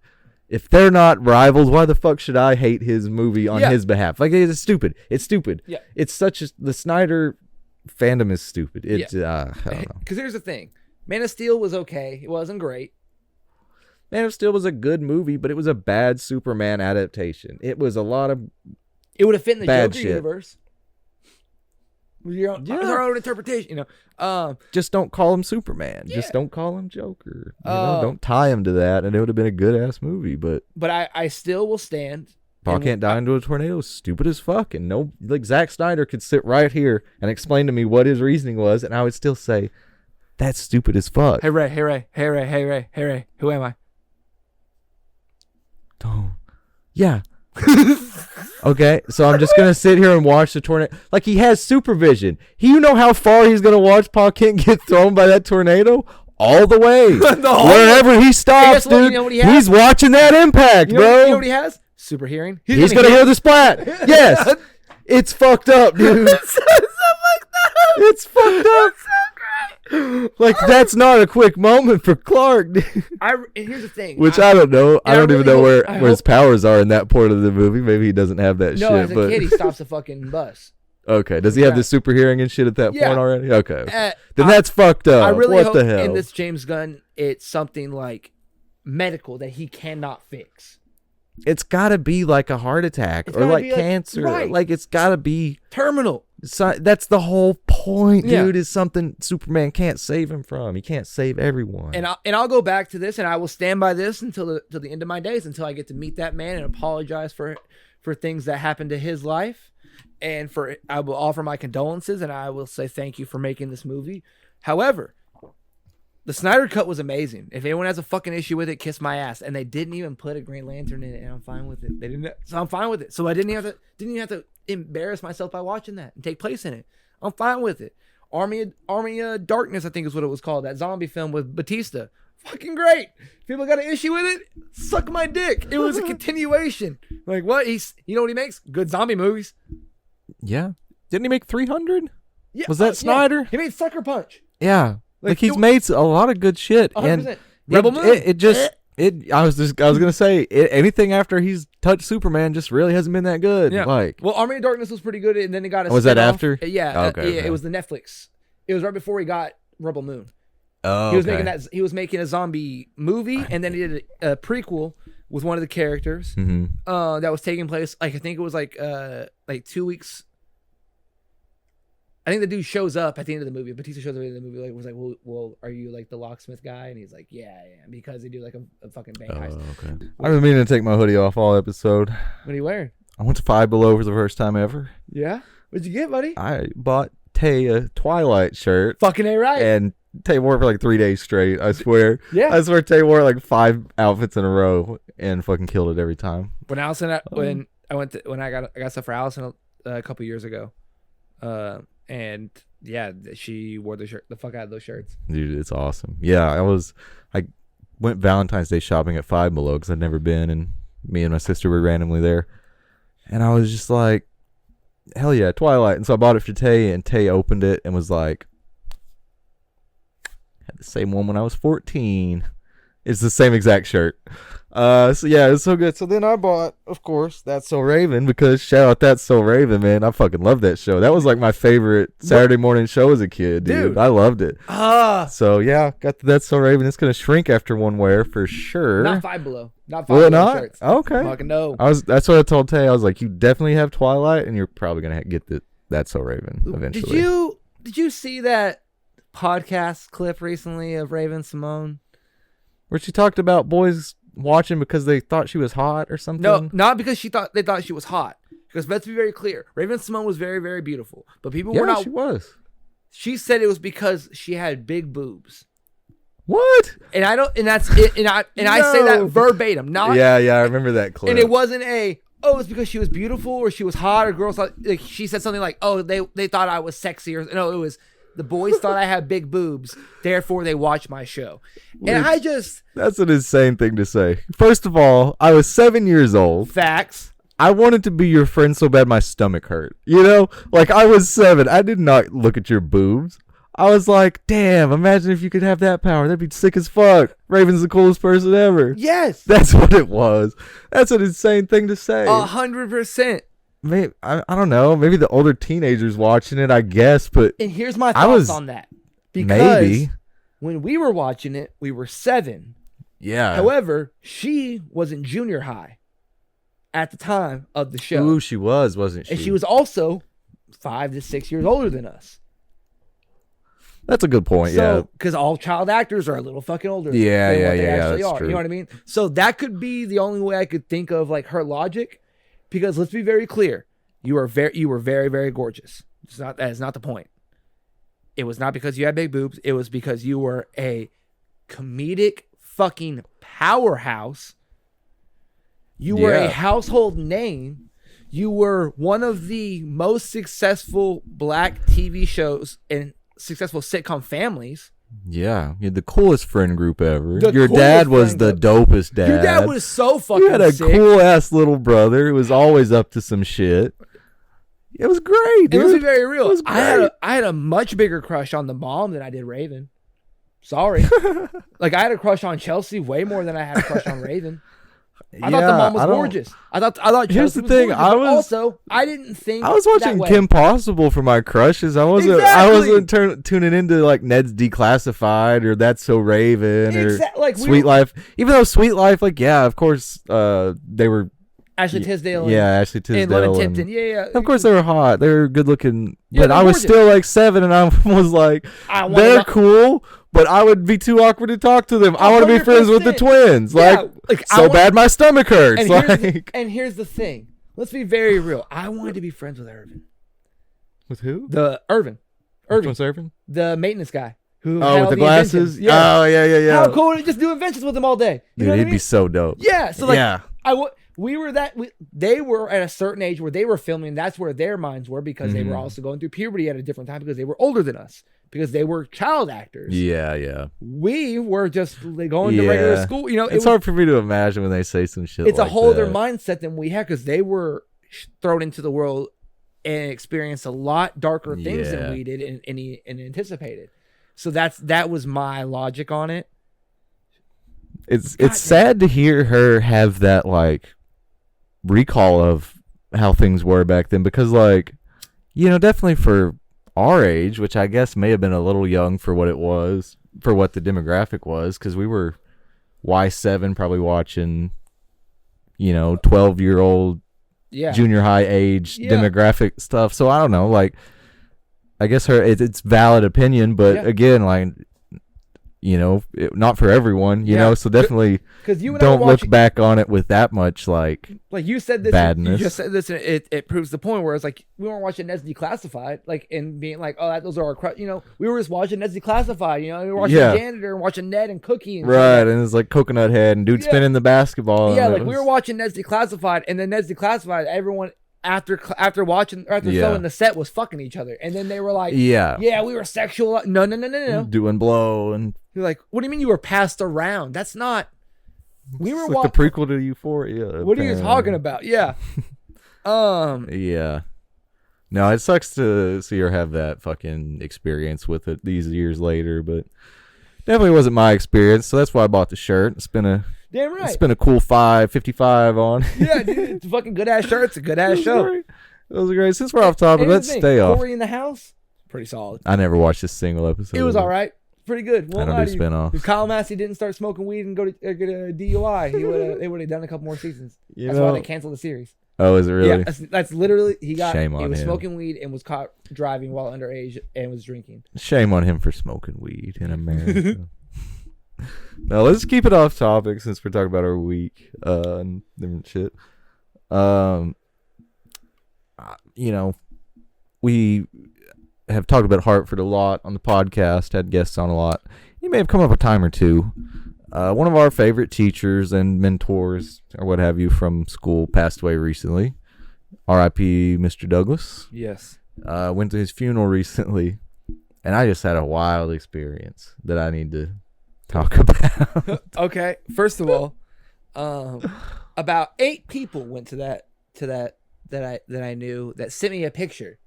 rivals, why the fuck should I hate his movie on his behalf? Like, it's stupid. It's stupid. Yeah. It's the Snyder fandom is stupid. It's, I don't know. Because here's the thing. Man of Steel was okay. It wasn't great. Man of Steel was a good movie, but it was a bad Superman adaptation. It was a lot of It would have fit in the bad Joker shit. universe. With your own interpretation, you know. Just don't call him Superman. Yeah. Just don't call him Joker. You know, don't tie him to that, and it would have been a good ass movie. But I still will stand. Paul can't die into a tornado is stupid as fuck, and no, like Zack Snyder could sit right here and explain to me what his reasoning was, and I would still say that's stupid as fuck. Hey Ray, who am I? Don't. Yeah. Okay, so I'm just gonna sit here and watch the tornado. Like, he has supervision. You know how far he's gonna watch Paul Kent get thrown by that tornado? All the way. Wherever he stops, Hey, guess what? dude. You know what he has? He's watching that impact, bro. You know what he has? Super hearing. He's gonna hear the splat. Yes. It's fucked up, dude. It's fucked up. Like, that's not a quick moment for Clark, dude. And here's the thing. Which I don't know. I don't even know where his hope- powers are in that part of the movie. Maybe he doesn't have that No, shit. as a But kid, he stops a fucking bus. Okay. Does he have the super hearing and shit at that point already? Okay. Then that's fucked up. I really hope the hell? in this James Gunn, it's something like medical that he cannot fix. It's got to be like a heart attack or like cancer. Like it's got to be terminal. So that's the whole point, dude, is something Superman can't save him from. He can't save everyone. And I'll go back to this, and I will stand by this until the end of my days, until I get to meet that man and apologize for things that happened to his life. And I will offer my condolences, and I will say thank you for making this movie. However, the Snyder Cut was amazing. If anyone has a fucking issue with it, kiss my ass. And they didn't even put a Green Lantern in it, and I'm fine with it. They didn't, so I'm fine with it. So I didn't even have to embarrass myself by watching that and take place in it. I'm fine with it. Army of Darkness, I think is what it was called. That zombie film with Batista. Fucking great. People got an issue with it? Suck my dick. It was a continuation. Like what? You know what he makes? Good zombie movies. Yeah. Didn't he make 300? Yeah. Was that Snyder? Yeah. He made Sucker Punch. Yeah. Like he's made a lot of good shit. 100%. And Rebel Moon. I was gonna say anything after he's touched Superman just really hasn't been that good. Yeah. Like, well, Army of Darkness was pretty good, and then he got a. Was that after? Yeah. Okay. It was the Netflix. It was right before he got Rebel Moon. Oh. He was making a zombie movie, and then he did a prequel with one of the characters. Mm-hmm. That was taking place. Like I think it was like 2 weeks. I think the dude shows up at the end of the movie. Batista shows up at the end of the movie. Like was like, well, are you like the locksmith guy? And he's like, yeah, because they do like a fucking bank heist. Okay. I've been meaning to take my hoodie off all episode. What are you wearing? I went to Five Below for the first time ever. Yeah. What'd you get, buddy? I bought Tay a Twilight shirt. Fucking A right. And Tay wore it for like 3 days straight. I swear. Yeah. I swear Tay wore like 5 outfits in a row and fucking killed it every time. When I got stuff for Allison a couple years ago, and yeah, she wore the fuck out of those shirts. Dude, it's awesome. Yeah, I went Valentine's Day shopping at Five Below because I'd never been, and me and my sister were randomly there, and I was just like, hell yeah, Twilight. And so I bought it for Tay, and Tay opened it and was like, had the same one when I was 14. It's the same exact shirt. So yeah, it's so good. So then I bought, of course, That's So Raven, because shout out That's So Raven, man. I fucking love that show. That was like my favorite Saturday morning show as a kid, dude. I loved it. So yeah, got the That's So Raven. It's gonna shrink after one wear for sure. Not Five Below. Not Five Below shirts. Okay. Fucking no. That's what I told Tay. I was like, you definitely have Twilight, and you're probably gonna get the That's So Raven eventually. Did you see that podcast clip recently of Raven Simone? Where she talked about boys watching because they thought she was hot or something? No, not because they thought she was hot. Because let's be very clear, Raven Simone was very, very beautiful, but people were not. She was. She said it was because she had big boobs. What? And I don't. And that's it. And I say that verbatim. Not. Yeah, I remember that clip. And it wasn't it's because she was beautiful or she was hot or girls thought. Like, she said something like, oh, they thought I was sexy or no, it was. The boys thought I had big boobs, therefore they watched my show. And That's an insane thing to say. First of all, I was 7 years old. Facts. I wanted to be your friend so bad my stomach hurt. You know? Like, I was 7. I did not look at your boobs. I was like, damn, imagine if you could have that power. That'd be sick as fuck. Raven's the coolest person ever. Yes. That's what it was. That's an insane thing to say. 100%. Maybe I don't know. Maybe the older teenagers watching it, I guess. But and here's my thoughts on that. Because when we were watching it, we were 7. Yeah. However, she was in junior high at the time of the show. Ooh, she wasn't she? And she was also 5 to 6 years older than us. That's a good point. Yeah. Because all child actors are a little fucking older. Yeah. That's true. You know what I mean? So that could be the only way I could think of like her logic. Because let's be very clear, you were very, very gorgeous. That is not the point. It was not because you had big boobs. It was because you were a comedic fucking powerhouse. You were a household name. You were one of the most successful black TV shows and successful sitcom families. Yeah, you had the coolest friend group ever. Your dad was the dopest dad. Your dad was so fucking You had a sick. cool ass little brother who was always up to some shit. It was great, dude. It was very real. It was great. I had a much bigger crush on the mom than I did Raven. Sorry. Like I had a crush on Chelsea way more than I had a crush on Raven. I thought the mom was gorgeous. I thought Here's Chelsea the thing. was gorgeous, I didn't think I was watching that way. Kim Possible for my crushes. I wasn't tuning into like Ned's Declassified or That's So Raven or Sweet Life. Even though Sweet Life, like, yeah, of course, they were Ashley Tisdale. Ashley Tisdale. And London Tipton. Yeah. Of course, they were hot. They were good looking. Yeah, but I was still like 7, and I was like, they're cool. But I would be too awkward to talk to them. I want to be friends with the twins. Like bad my stomach hurts. And here's the thing. Let's be very real. I wanted to be friends with Irvin. With who? Irvin. Which one's Irvin? The maintenance guy. With the glasses? Yeah. Oh, yeah. How cool to just do inventions with him all day. Dude, he'd be so dope. Yeah. So they were at a certain age where they were filming. That's where their minds were because they were also going through puberty at a different time because they were older than us. Because they were child actors. Yeah. We were just going to regular school. It's hard for me to imagine when they say some shit it's like a whole that. other mindset than we had because they were thrown into the world and experienced a lot darker things than we did and anticipated. So that was my logic on it. It's sad to hear her have that like recall of how things were back then because like, definitely for our age, which I guess may have been a little young for what it was, for what the demographic was, because we were Y7 probably watching, 12-year-old junior high age demographic stuff. So I don't know, like, I guess it's valid opinion, but again, like, not for everyone, so definitely don't look back on it with that much like you said this badness. You just said this and it proves the point where it's like we weren't watching Ned's Declassified like and being like, oh, those are our we were just watching Ned's Declassified, we were watching the janitor and watching Ned and Cookie and right, and it's like Coconut Head and dude spinning the basketball. We were watching Ned's Declassified and then Ned's Declassified, everyone after filming the set was fucking each other, and then they were like, we were sexual. No, doing blow, and you're like, what do you mean you were passed around? That's not. We were like the prequel to Euphoria. What are you talking about? Yeah. Yeah. No, it sucks to see her have that fucking experience with it these years later, but definitely wasn't my experience. So that's why I bought the shirt. It's been a damn right. It's been a cool $5.55 on. Yeah, dude, it's a fucking good ass shirt. It's a good ass show. Great. That was great. Since we're off topic, let's stay off. Corey in the House, pretty solid. I never watched a single episode. It was all right. Pretty good. I don't do spinoffs. If Kyle Massey didn't start smoking weed and go to get a DUI, they would have done a couple more seasons. That's why they canceled the series. Oh, is it really? Yeah, that's literally he was him. smoking weed and was caught driving while underage and was drinking. Shame on him for smoking weed in America. Now let's keep it off topic since we're talking about our week and different shit. We have talked about Hartford a lot on the podcast, had guests on a lot. You may have come up a time or two. One of our favorite teachers and mentors or what have you from school passed away recently. R.I.P. Mr. Douglas. Yes. Went to his funeral recently, and I just had a wild experience that I need to talk about. Okay. First of all, about 8 people went to that I knew that sent me a picture.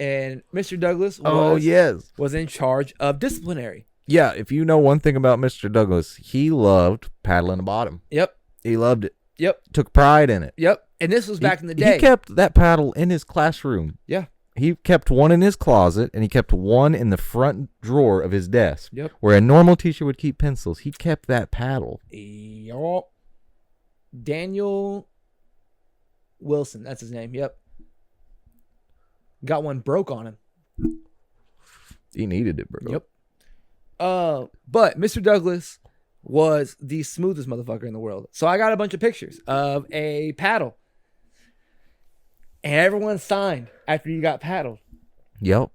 And Mr. Douglas was in charge of disciplinary. Yeah, if you know one thing about Mr. Douglas, he loved paddling the bottom. Yep. He loved it. Yep. Took pride in it. Yep. And this was back in the day. He kept that paddle in his classroom. Yeah. He kept one in his closet, and he kept one in the front drawer of his desk. Yep. Where a normal teacher would keep pencils. He kept that paddle. Yep. Daniel Wilson, that's his name. Yep. Got one broke on him. He needed it, bro. Yep. But Mr. Douglas was the smoothest motherfucker in the world. So I got a bunch of pictures of a paddle. And everyone signed after you got paddled. Yep.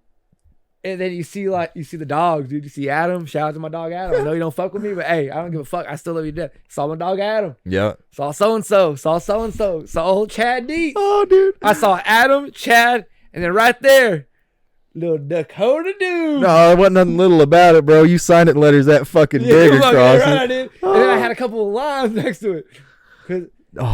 And then you see the dogs, dude. You see Adam. Shout out to my dog Adam. I know you don't fuck with me, but hey, I don't give a fuck. I still love you to death. Saw my dog Adam. Yep. Saw so-and-so. Saw so-and-so. Saw old Chad D. Oh, dude. I saw Adam, Chad, and then right there, little Dakota dude. No, there wasn't nothing little about it, bro. You signed it in letters that fucking big across right, I did. And then I had a couple of lines next to it. Because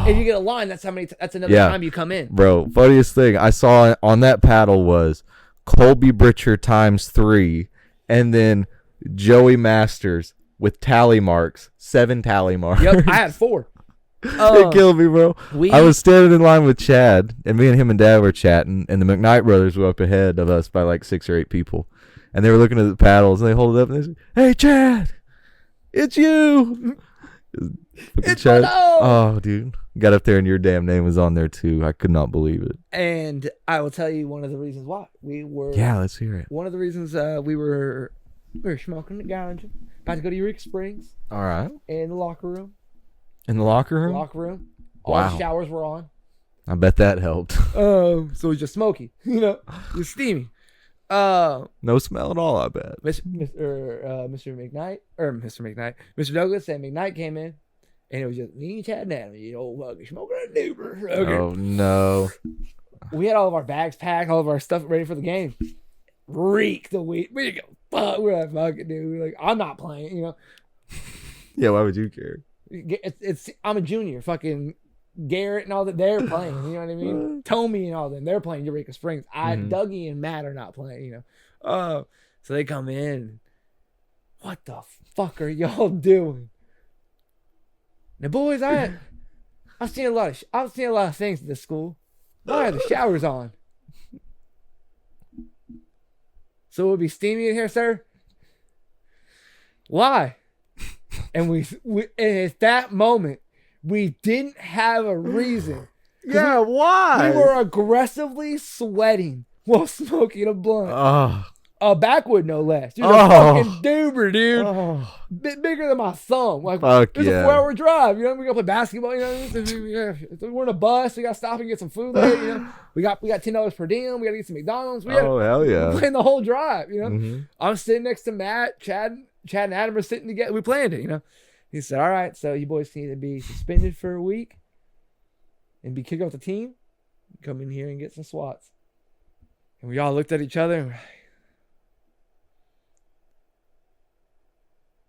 if you get a line, that's another time you come in. Bro, funniest thing I saw on that paddle was Colby Britcher ×3, and then Joey Masters with tally marks, 7 tally marks. Yep, I had 4. It killed me, bro. I was standing in line with Chad, and me and him and Dad were chatting, and the McKnight brothers were up ahead of us by like 6 or 8 people. And they were looking at the paddles, and they hold it up, and they said, "Hey, Chad, it's you." It's Chad. Oh, dude. Got up there, and your damn name was on there, too. I could not believe it. And I will tell you one of the reasons why. Yeah, let's hear it. One of the reasons we were smoking the ganja, about to go to Eureka Springs. All right. In the locker room. In the locker room? Locker room. Wow. All the showers were on. I bet that helped. So it was just smoky. Just steamy. No smell at all, I bet. Mr. Douglas and McKnight came in, and it was just me and Chad and Adam, fucking smoking a duper. Okay. Oh, no. We had all of our bags packed, all of our stuff ready for the game. Reek the weed. We didn't go, fuck, we're like, fuck it, dude. Like, I'm not playing, Yeah, why would you care? I'm a junior. Fucking Garrett and all that, they're playing. You know what I mean? Tommy and all them, they're playing Eureka Springs. Dougie and Matt are not playing. So they come in. What the fuck are y'all doing? Now, boys, I've seen a lot of things at this school. Why are the showers on? So it would be steamy in here, sir? Why? And and at that moment, we didn't have a reason. Yeah, why? We were aggressively sweating while smoking a blunt. Oh. A backwood, no less. You're a fucking duber, dude. Bit bigger than my thumb. Like, fuck it's yeah. a 4-hour drive. We gotta play basketball. We're in a bus. We gotta stop and get some food later. We got $10 per diem. We gotta get some McDonald's. Hell yeah. We're playing the whole drive. I'm sitting next to Matt, Chad and Adam are sitting together. We planned it. He said, "All right, so you boys need to be suspended for a week and be kicked off the team. Come in here and get some swats." And we all looked at each other and we're like,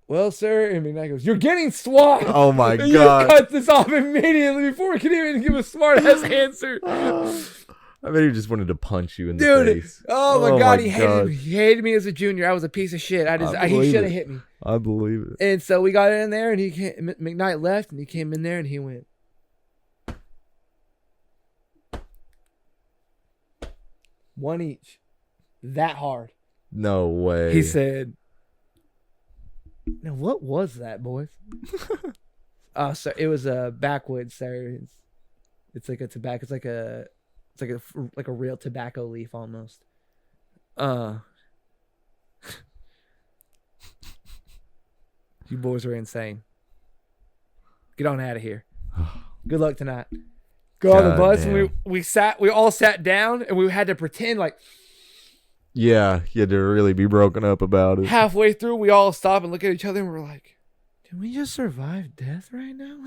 "Well, sir," and McKnight goes, "You're getting SWAT." Oh my and God. You cut this off immediately before we could even give a smart ass answer. I bet he just wanted to punch you in the face. Oh my God, he hated me as a junior. I was a piece of shit. He should have hit me. I believe it. And so we got in there, and McKnight left, and he came in there, and he went, one each, that hard. No way. He said, "Now what was that, boys?" So it was a backwoods, sir. It's like a tobacco. It's like a real tobacco leaf almost. You boys are insane. Get on out of here. Good luck tonight. Go on the bus. And we all sat down and we had to pretend like. Yeah, you had to really be broken up about it. Halfway through, we all stop and look at each other and we're like, "Can we just survive death right now?"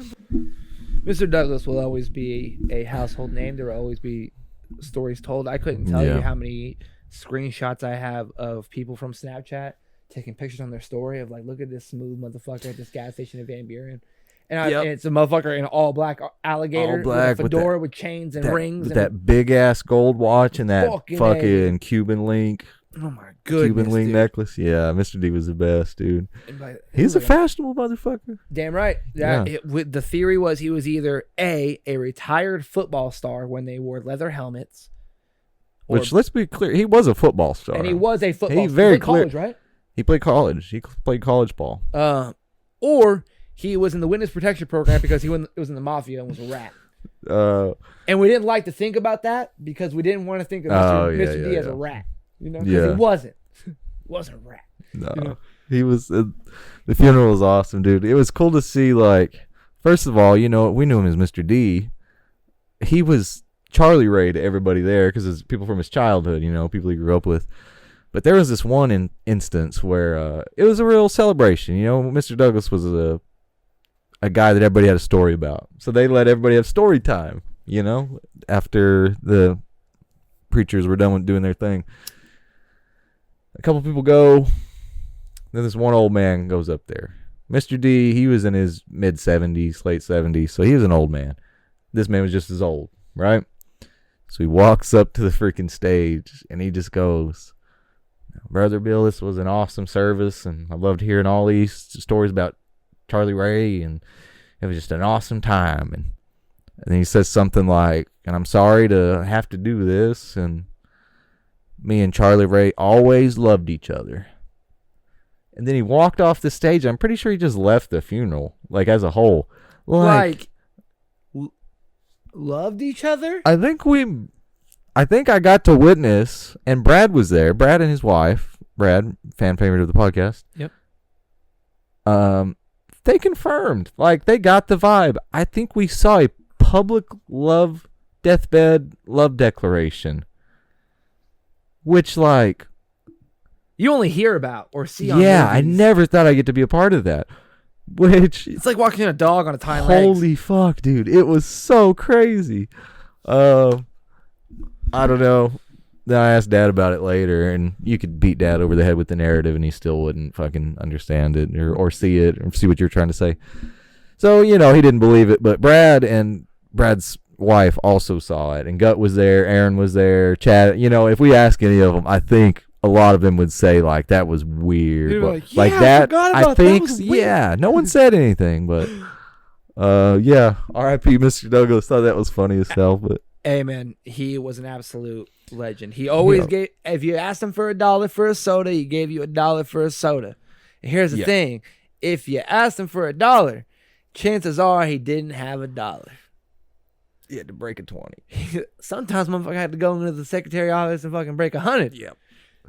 Mr. Douglas will always be a household name. There will always be stories told. I couldn't tell you how many screenshots I have of people from Snapchat taking pictures on their story of like, "Look at this smooth motherfucker at this gas station in Van Buren." And it's a motherfucker in an all black alligator with a fedora with chains and rings. With that big ass gold watch and that fucking Cuban link. Oh my goodness. Cuban link necklace. Yeah, Mr. D was the best, dude. He's a fashionable motherfucker. Damn right. The theory was he was either a retired football star when they wore leather helmets. Which, let's be clear, he was a football star. And he was a football star. He played college, right? He played college. He played college ball. Or he was in the witness protection program because he was in the mafia and was a rat. And we didn't like to think about that because we didn't want to think of Mr. D as a rat. Because he wasn't. He wasn't a rat. No. He was. The funeral was awesome, dude. It was cool to see, like, first of all, we knew him as Mr. D. He was Charlie Ray to everybody there because it's people from his childhood, people he grew up with. But there was this one instance where it was a real celebration. Mr. Douglas was a guy that everybody had a story about. So they let everybody have story time, after the preachers were done with doing their thing. A couple people go. Then this one old man goes up there. Mr. D, he was in his mid-70s, late 70s, so he was an old man. This man was just as old, right? So he walks up to the freaking stage, and he just goes, "Brother Bill, this was an awesome service, and I loved hearing all these stories about Charlie Ray, and it was just an awesome time. And then he says something like, and I'm sorry to have to do this, and me and Charlie Ray always loved each other. And then he walked off the stage. I'm pretty sure he just left the funeral, like, as a whole. Loved each other? I think I got to witness, and Brad was there. Brad and his wife. Brad, fan favorite of the podcast. Yep. They confirmed. Like, they got the vibe. I think we saw a public deathbed love declaration. Which, like... You only hear about or see on Yeah, movies. I never thought I'd get to be a part of that. Which... It's like walking a dog on a hind legs. Holy fuck, dude. It was so crazy. I don't know. Then I asked Dad about it later, and you could beat Dad over the head with the narrative, and he still wouldn't fucking understand it or see it or see what you're trying to say. So, he didn't believe it. But Brad and Brad's wife also saw it, and Gut was there, Aaron was there, Chad. If we ask any of them, I think a lot of them would say, like, that was weird. Like, that, I forgot about I think, that. Yeah, no one said anything, but R.I.P. Mr. Douglas. Thought that was funny as hell, but. Hey, man, he was an absolute legend. He always gave, if you asked him for $1 for a soda, he gave you $1 for a soda. And here's the thing. If you asked him for $1, chances are he didn't have $1. He had to break a 20. Sometimes motherfucker had to go into the secretary office and fucking break 100. Yep.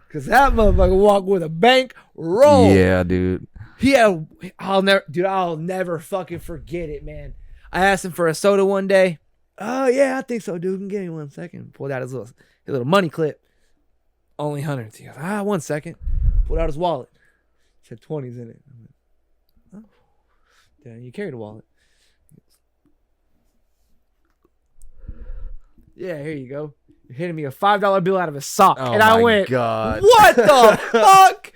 Because that motherfucker walked with a bank roll. Yeah, dude. I'll never fucking forget it, man. I asked him for a soda one day. Oh, yeah, I think so, dude. Give me 1 second. Pulled out his little money clip. Only hundreds. He goes, 1 second. Pulled out his wallet. Said 20s in it. I went, oh. Damn, you carried a wallet. Yeah, here you go. You're hitting me a $5 bill out of a sock. Oh, and I my went, God. What the fuck?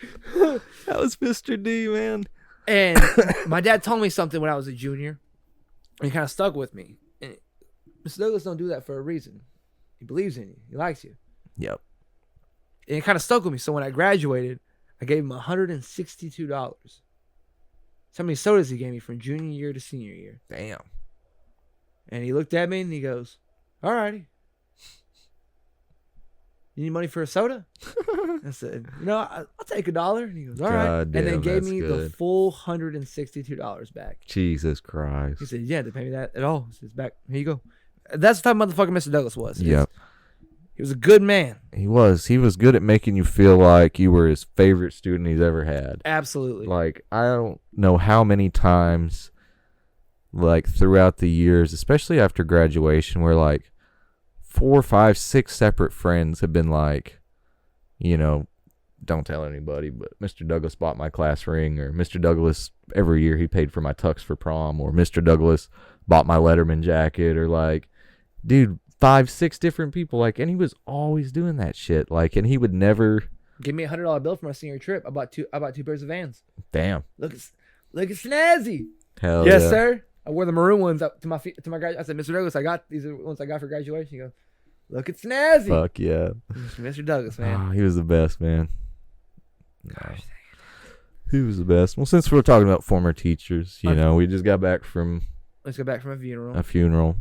That was Mr. D, man. And my dad told me something when I was a junior. And it kind of stuck with me. And Mr. Douglas don't do that for a reason. He believes in you. He likes you. Yep. And it kind of stuck with me. So when I graduated, I gave him $162. That's how many sodas he gave me from junior year to senior year. Damn. And he looked at me and he goes, all righty. You need money for a soda? I said, I'll take $1. And he goes, all right. And then gave me the full $162 back. Jesus Christ. He said, yeah, they pay me that at all. He says, back, here you go. That's the type of motherfucker Mr. Douglas was. Yep. He was a good man. He was. He was good at making you feel like you were his favorite student he's ever had. Absolutely. Like, I don't know how many times, like, throughout the years, especially after graduation, where, like, 4, 5, 6 separate friends have been like, don't tell anybody, but Mr. Douglas bought my class ring, or Mr. Douglas, every year he paid for my tux for prom, or Mr. Douglas bought my Letterman jacket, or like, dude, 5, 6 different people, like, and he was always doing that shit, like, and he would never give me a $100 bill for my senior trip. I bought two pairs of Vans. Damn. Look at snazzy. Hell yes, yeah. sir. I wore the maroon ones up to my feet, to my grad. I said, Mr. Douglas, these are the ones I got for graduation. He goes, look at snazzy. Fuck yeah. Mr. Douglas, man. Oh, he was the best, man. Gosh, he was the best. Well, since we're talking about former teachers, we just got back from Let's go back from a funeral.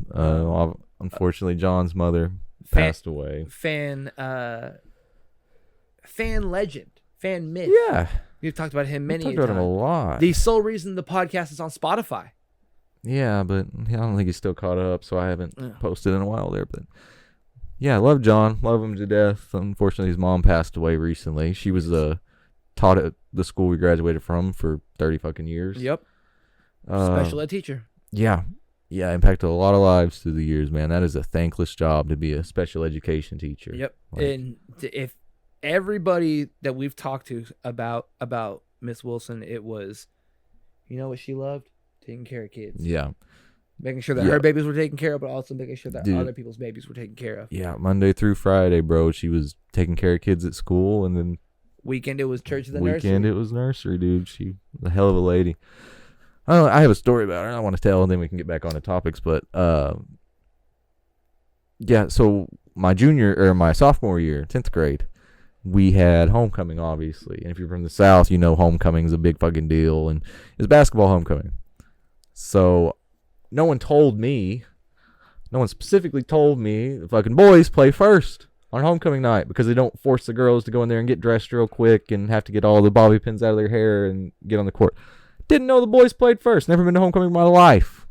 Unfortunately, John's mother passed away. Fan legend, fan myth. Yeah, we've talked about him many. Talked about him a lot. The sole reason the podcast is on Spotify. Yeah, but I don't think he's still caught up, so I haven't posted in a while there. But yeah, I love John, love him to death. Unfortunately, his mom passed away recently. She was taught at the school we graduated from for 30 fucking years. Yep. Special ed teacher. Yeah. Yeah, impacted a lot of lives through the years, man. That is a thankless job to be a special education teacher. Yep. And if everybody that we've talked to about Miss Wilson, it was, what she loved? Taking care of kids. Yeah. Making sure that her babies were taken care of, but also making sure that other people's babies were taken care of. Yeah, Monday through Friday, bro. She was taking care of kids at school, and then weekend it was church at the nursery. Weekend it was nursery, dude. She was a hell of a lady. I have a story about her. I want to tell, and then we can get back on the topics. But so my sophomore year, 10th grade, we had homecoming, obviously. And if you're from the South, homecoming is a big fucking deal, and it's basketball homecoming. So no one told me. No one specifically told me the fucking boys play first on homecoming night because they don't force the girls to go in there and get dressed real quick and have to get all the bobby pins out of their hair and get on the court. Didn't know the boys played first. Never been to homecoming in my life.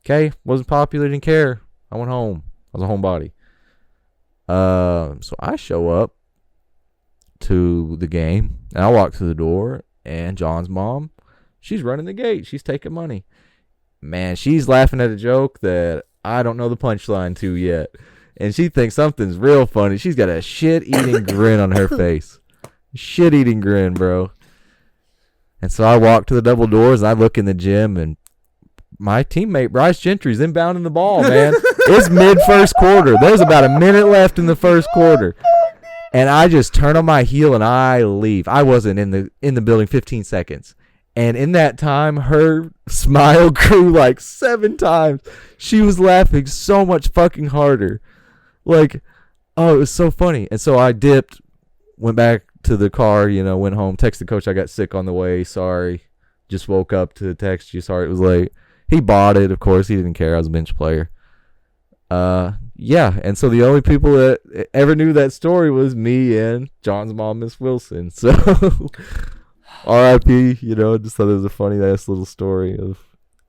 Okay? Wasn't popular, didn't care. I went home. I was a homebody. So I show up to the game and I walk through the door and John's mom, she's running the gate. She's taking money. Man, she's laughing at a joke that I don't know the punchline to yet. And she thinks something's real funny. She's got a shit-eating grin on her face. Shit-eating grin, bro. And so I walk to the double doors and I look in the gym and my teammate Bryce Gentry's inbounding the ball, man. It's mid-first quarter. There's about a minute left in the first quarter. And I just turn on my heel and I leave. I wasn't in the building 15 seconds. And in that time, her smile grew like 7 times. She was laughing so much fucking harder. Like, oh, it was so funny. And so I dipped, went back to the car, went home, texted coach I got sick on the way. Sorry. Just woke up to text you. Sorry it was late. He bought it, of course. He didn't care. I was a bench player. Yeah. And so the only people that ever knew that story was me and John's mom, Miss Wilson. So R.I.P., just thought it was a funny ass little story of.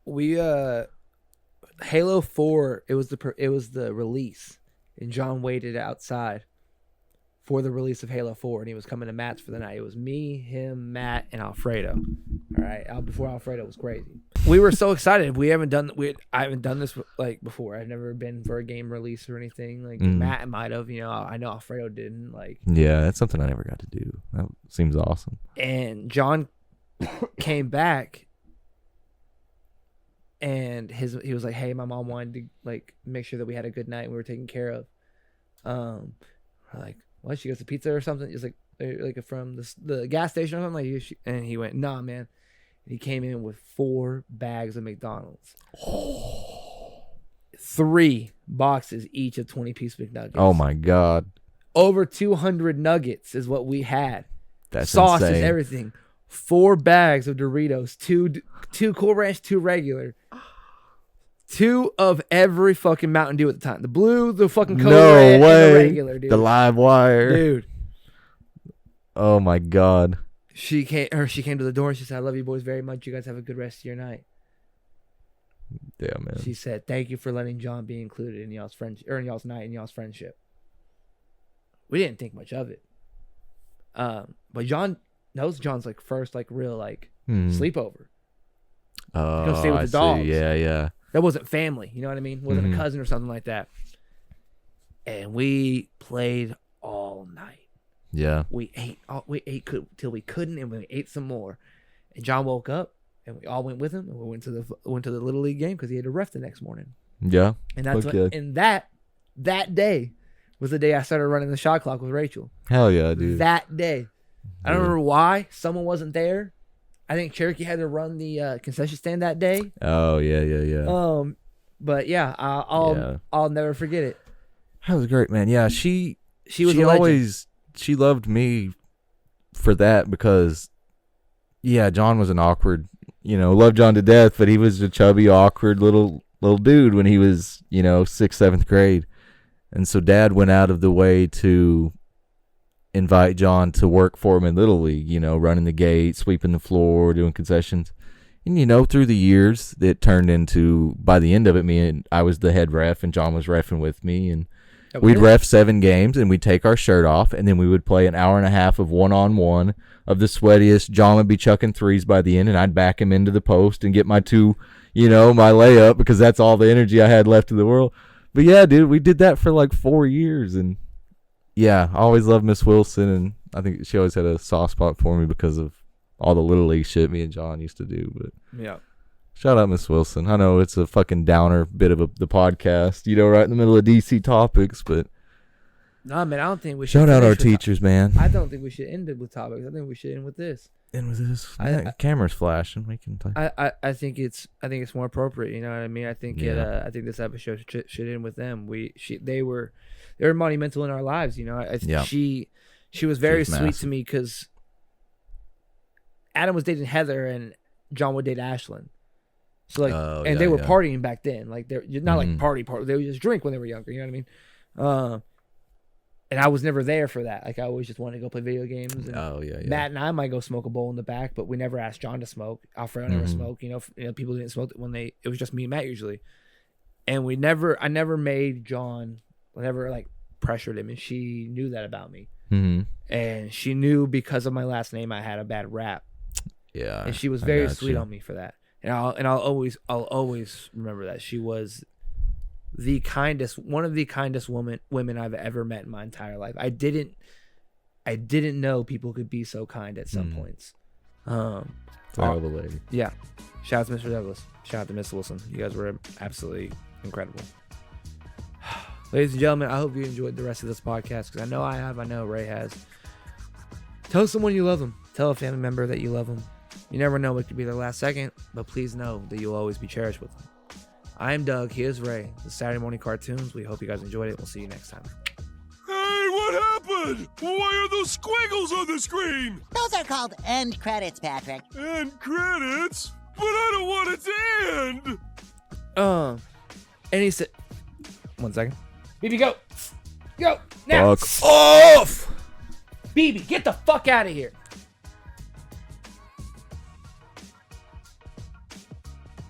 We Halo 4, it was the release, and John waited outside for the release of Halo 4, and he was coming to Matt's for the night. It was me, him, Matt, and Alfredo. All right, before Alfredo was crazy. We were so excited. I haven't done this like before. I've never been for a game release or anything. Like Matt might have, I know Alfredo didn't. Like, yeah, that's something I never got to do. That seems awesome. And John came back, and he was like, "Hey, my mom wanted to like make sure that we had a good night and we were taken care of." We're like, what? She goes to pizza or something? It's like from the gas station or something. Like, and he went, "Nah, man." And he came in with 4 bags of McDonald's. 3 boxes each of 20-piece McNuggets. Oh my god! Over 200 nuggets is what we had. That's sauces, insane. everything. 4 bags of Doritos, 2 Cool Ranch, 2 regular. 2 of every fucking Mountain Dew at the time. The blue, the fucking Cool Ranch, and the regular, dude. The live wire. Dude. Oh my god. She came to the door and she said, "I love you boys very much. You guys have a good rest of your night." Yeah, man. She said, "Thank you for letting John be included in y'all's friendship, or in y'all's night, in y'all's friendship." We didn't think much of it. But John's like first like real like sleepover. Oh, Go stay with the dogs. Yeah. That wasn't family, you know what I mean? Wasn't a cousin or something like that. And we played all night. Yeah. We ate till we couldn't, and we ate some more. And John woke up, and we all went with him, and we went to the Little League game because he had a ref the next morning. Yeah. And that's that day was the day I started running the shot clock with Rachel. Hell yeah, dude. That day. I don't remember why. Someone wasn't there. I think Cherokee had to run the concession stand that day. Oh yeah. But yeah, I'll never forget it. That was great, man. Yeah, she loved me for that because, yeah, John was an awkward, loved John to death, but he was a chubby, awkward little dude when he was, 6th, 7th grade. And so Dad went out of the way to invite John to work for him in Little League, running the gate, sweeping the floor, doing concessions. And, through the years, it turned into, by the end of it, I was the head ref and John was reffing with me. And we'd ref 7 games and we'd take our shirt off and then we would play an hour and a half of one-on-one of the sweatiest. John would be chucking threes by the end and I'd back him into the post and get my 2, my layup because that's all the energy I had left in the world. But yeah, dude, we did that for like 4 years. And yeah, I always loved Miss Wilson. And I think she always had a soft spot for me because of all the Little League shit me and John used to do. But yeah. Shout out Miss Wilson. I know it's a fucking downer bit of the podcast, right in the middle of DC topics, but no, man, I don't think we should. Shout out our teachers, man. I don't think we should end it with topics. I think we should end with this. End with this. Camera's flashing. We can talk. I think it's more appropriate. You know what I mean? I think I think this episode should end with them. They were monumental in our lives. She was very sweet to me because Adam was dating Heather and John would date Ashlyn. So like, and they were partying back then. Like they're not like party. They would just drink when they were younger. You know what I mean? And I was never there for that. Like I always just wanted to go play video games. And Matt and I might go smoke a bowl in the back, but we never asked John to smoke. Alfredo never smoked. You know, people didn't smoke when it was just me and Matt usually. And I never made John, whenever like pressured him, and she knew that about me. And she knew because of my last name I had a bad rap. Yeah. And she was very sweet on me for that. And I'll always remember that. She was one of the kindest women I've ever met in my entire life. I didn't know people could be so kind at some points. The lady. Yeah. Shout out to Mr. Douglas. Shout out to Miss Wilson. You guys were absolutely incredible. Ladies and gentlemen, I hope you enjoyed the rest of this podcast, because I know I have. I know Ray has. Tell someone you love them. Tell a family member that you love them. You never know what could be their last second, but please know that you'll always be cherished with them. I am Doug. He is Ray. The Saturday Morning Cartoons. We hope you guys enjoyed it. We'll see you next time. Hey, what happened? Why are those squiggles on the screen? Those are called end credits, Patrick. End credits? But I don't want it to end. And he said, 1 second. BB, go. Go. Now. Fuck off. BB, get the fuck out of here.